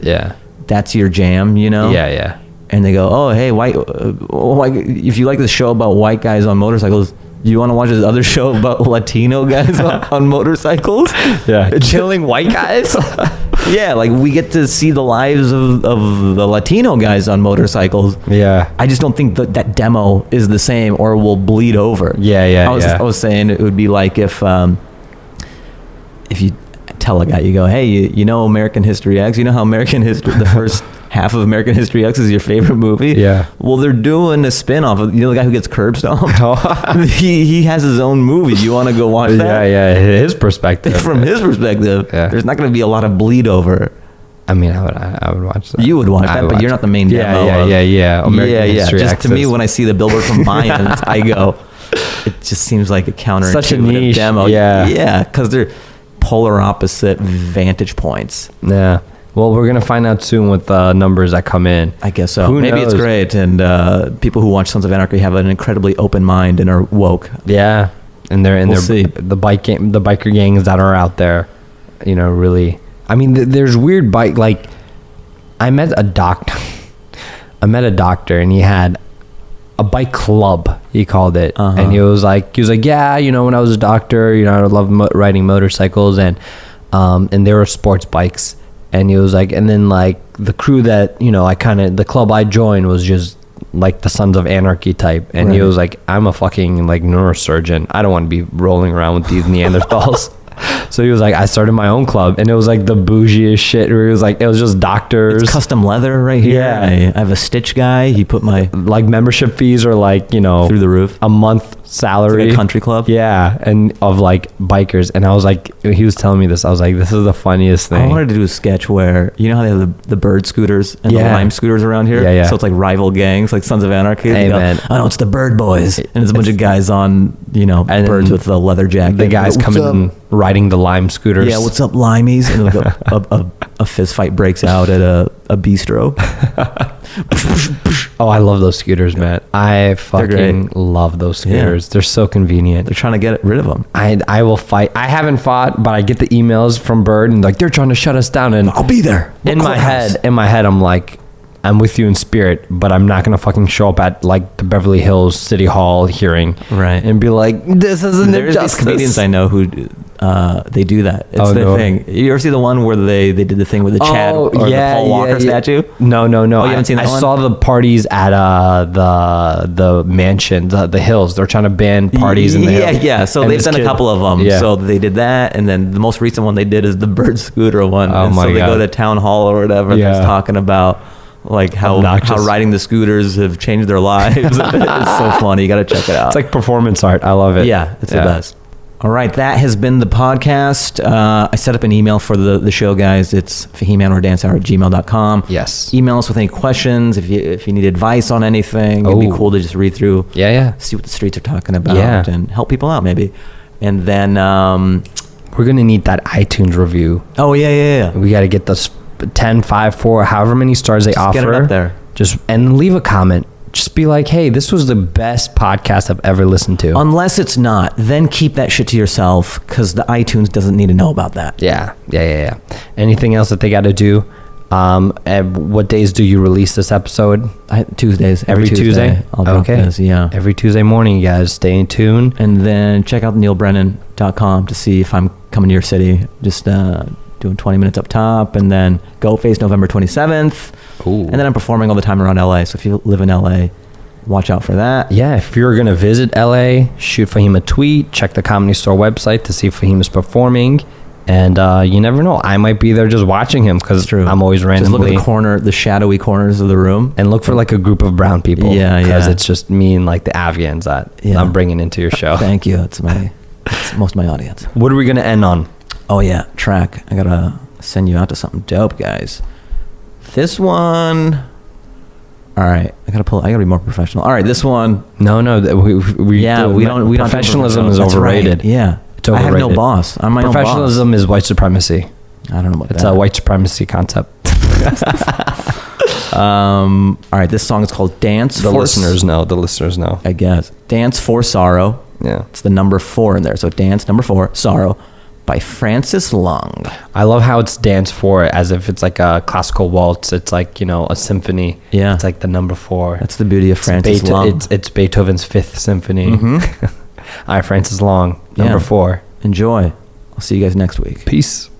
S2: that's your jam, you know?
S1: Yeah.
S2: And they go, oh, hey, white, if you like the show about white guys on motorcycles, you want to watch this other show about Latino guys on motorcycles?
S1: Yeah. Killing white guys?
S2: Yeah, like we get to see the lives of the Latino guys on motorcycles.
S1: Yeah.
S2: I just don't think that demo is the same or will bleed over.
S1: Yeah.
S2: I was saying it would be like if you tell a guy, you go, hey, you know American History X? You know how the first half of American History X is your favorite movie?
S1: Yeah.
S2: Well, they're doing a spin-off of, you know, the guy who gets curb stomped? he has his own movie. You want to go watch that?
S1: Yeah. His perspective.
S2: From his perspective, there's not going to be a lot of bleed over.
S1: I mean, I would watch that.
S2: You would watch that, but you're not the main demo.
S1: Yeah. American History
S2: Just
S1: X
S2: to me, when I see the billboard from Mayans, I go, it just seems like a counterintuitive
S1: such a niche
S2: demo.
S1: Yeah,
S2: because they're polar opposite vantage points.
S1: Yeah. Well, we're gonna find out soon with numbers that come in.
S2: I guess so.
S1: Who
S2: Maybe
S1: knows?
S2: It's great, and people who watch Sons of Anarchy have an incredibly open mind and are woke.
S1: Yeah, and
S2: We'll see.
S1: the biker gangs that are out there. You know, really. I mean, there's weird bike. Like, I met a doctor, and he had a bike club, he called it. And he was like, yeah, you know, when I was a doctor, you know, I loved riding motorcycles, and they were sports bikes. And he was like, and then like the crew that, you know, the club I joined was just like the Sons of Anarchy type. And he was like, I'm a fucking like neurosurgeon. I don't want to be rolling around with these Neanderthals. So he was like, I started my own club, and it was like the bougiest shit where he was like, it was just doctors.
S2: It's custom leather right here.
S1: Yeah.
S2: I have a Stitch guy. He put my
S1: like membership fees are like, you know,
S2: through the roof.
S1: A month salary.
S2: It's like a country club.
S1: Yeah. And of like bikers. And I was like, he was telling me this. I was like, this is the funniest thing.
S2: I wanted to do a sketch where, you know how they have the bird scooters and the lime scooters around here?
S1: Yeah.
S2: So it's like rival gangs, like Sons of Anarchy.
S1: Hey, man.
S2: Oh, no, it's the bird boys. And it's a bunch of guys on, you know,
S1: and
S2: birds with the leather jacket.
S1: The guys coming in riding the lime scooters.
S2: Yeah, what's up, limeys? And like a fist fight breaks out at a bistro.
S1: Oh, I love those scooters, man. I fucking love those scooters. Yeah. They're so convenient.
S2: They're trying to get rid of them.
S1: I will fight. I haven't fought, but I get the emails from Bird and like, they're trying to shut us down. And
S2: I'll be there.
S1: In my head, I'm like, I'm with you in spirit, but I'm not gonna fucking show up at like the Beverly Hills City Hall hearing,
S2: Right.
S1: and be like, this is an
S2: There's
S1: injustice.
S2: these comedians I know who they do that. It's the thing. You ever see the one where they did the thing with the Chad or the Paul Walker statue?
S1: No.
S2: Oh, you haven't seen that
S1: I
S2: one?
S1: saw the parties at the mansion, the hills. They're trying to ban parties in the hills.
S2: Yeah. So
S1: And
S2: they've
S1: this
S2: done a
S1: kid-
S2: couple of them.
S1: Yeah.
S2: So they did that, and then the most recent one they did is the bird scooter one.
S1: Oh
S2: and
S1: my
S2: so they
S1: God.
S2: go to town hall or whatever. And
S1: Yeah.
S2: they're talking about like how
S1: Obnoxious.
S2: riding the scooters have changed their lives. It's so funny. You got to check it out.
S1: It's like performance art. I love it.
S2: Yeah, it's the best. All right, that has been the podcast. I set up an email for the show, guys. It's fahimanwardancehour@gmail.com.
S1: Yes.
S2: Email us with any questions. If you need advice on anything, it'd be
S1: Oh.
S2: cool to just read through,
S1: Yeah.
S2: see what the streets are talking about,
S1: Yeah.
S2: and help people out maybe. And then,
S1: We're gonna need that iTunes review.
S2: oh yeah.
S1: We got to get those 10, 5, 4, however many stars they offer.
S2: Get it up there.
S1: And leave a comment. Just be like, hey, this was the best podcast I've ever listened to.
S2: Unless it's not, then keep that shit to yourself because the iTunes doesn't need to know about that.
S1: Yeah. Anything else that they got to do? And what days do you release this episode?
S2: Tuesdays.
S1: Every Tuesday?
S2: I'll drop this, yeah.
S1: Every Tuesday morning, you guys. Stay in tune.
S2: And then check out neilbrennan.com to see if I'm coming to your city. Just doing 20 minutes up top, and then Go Face November 27th.
S1: Ooh.
S2: And then I'm performing all the time around LA. So if you live in LA, watch out for that.
S1: Yeah, if you're going to visit LA, shoot Fahim a tweet. Check the Comedy Store website to see if Fahim is performing. And you never know. I might be there just watching him because I'm always randomly.
S2: Just look at the shadowy corners of the room.
S1: And look for like a group of brown people.
S2: Yeah.
S1: Because it's just me and like the Afghans that I'm bringing into your show.
S2: Thank you. It's most of my audience.
S1: What are we going to end on?
S2: Oh, yeah. Track. I got to send you out to something dope, guys. This one. All right. I got to be more professional. All right. This one.
S1: No. We don't. Professionalism is
S2: That's
S1: overrated.
S2: Right. Yeah.
S1: It's overrated.
S2: I have no boss. I'm my own boss.
S1: Professionalism is white supremacy.
S2: I don't know about
S1: It's
S2: that.
S1: a white supremacy concept.
S2: All right, this song is called Dance
S1: The
S2: for
S1: listeners know.
S2: I guess. Dance for Sorrow.
S1: Yeah.
S2: It's the number 4 in there. So Dance number 4, Sorrow by Francis Lung.
S1: I love how it's dance for as if it's like a classical waltz. It's like, a symphony.
S2: Yeah.
S1: It's like the number 4.
S2: That's the beauty of Francis Lung.
S1: It's Beethoven's 5th symphony. All right, Francis Lung, number 4.
S2: Enjoy. I'll see you guys next week.
S1: Peace.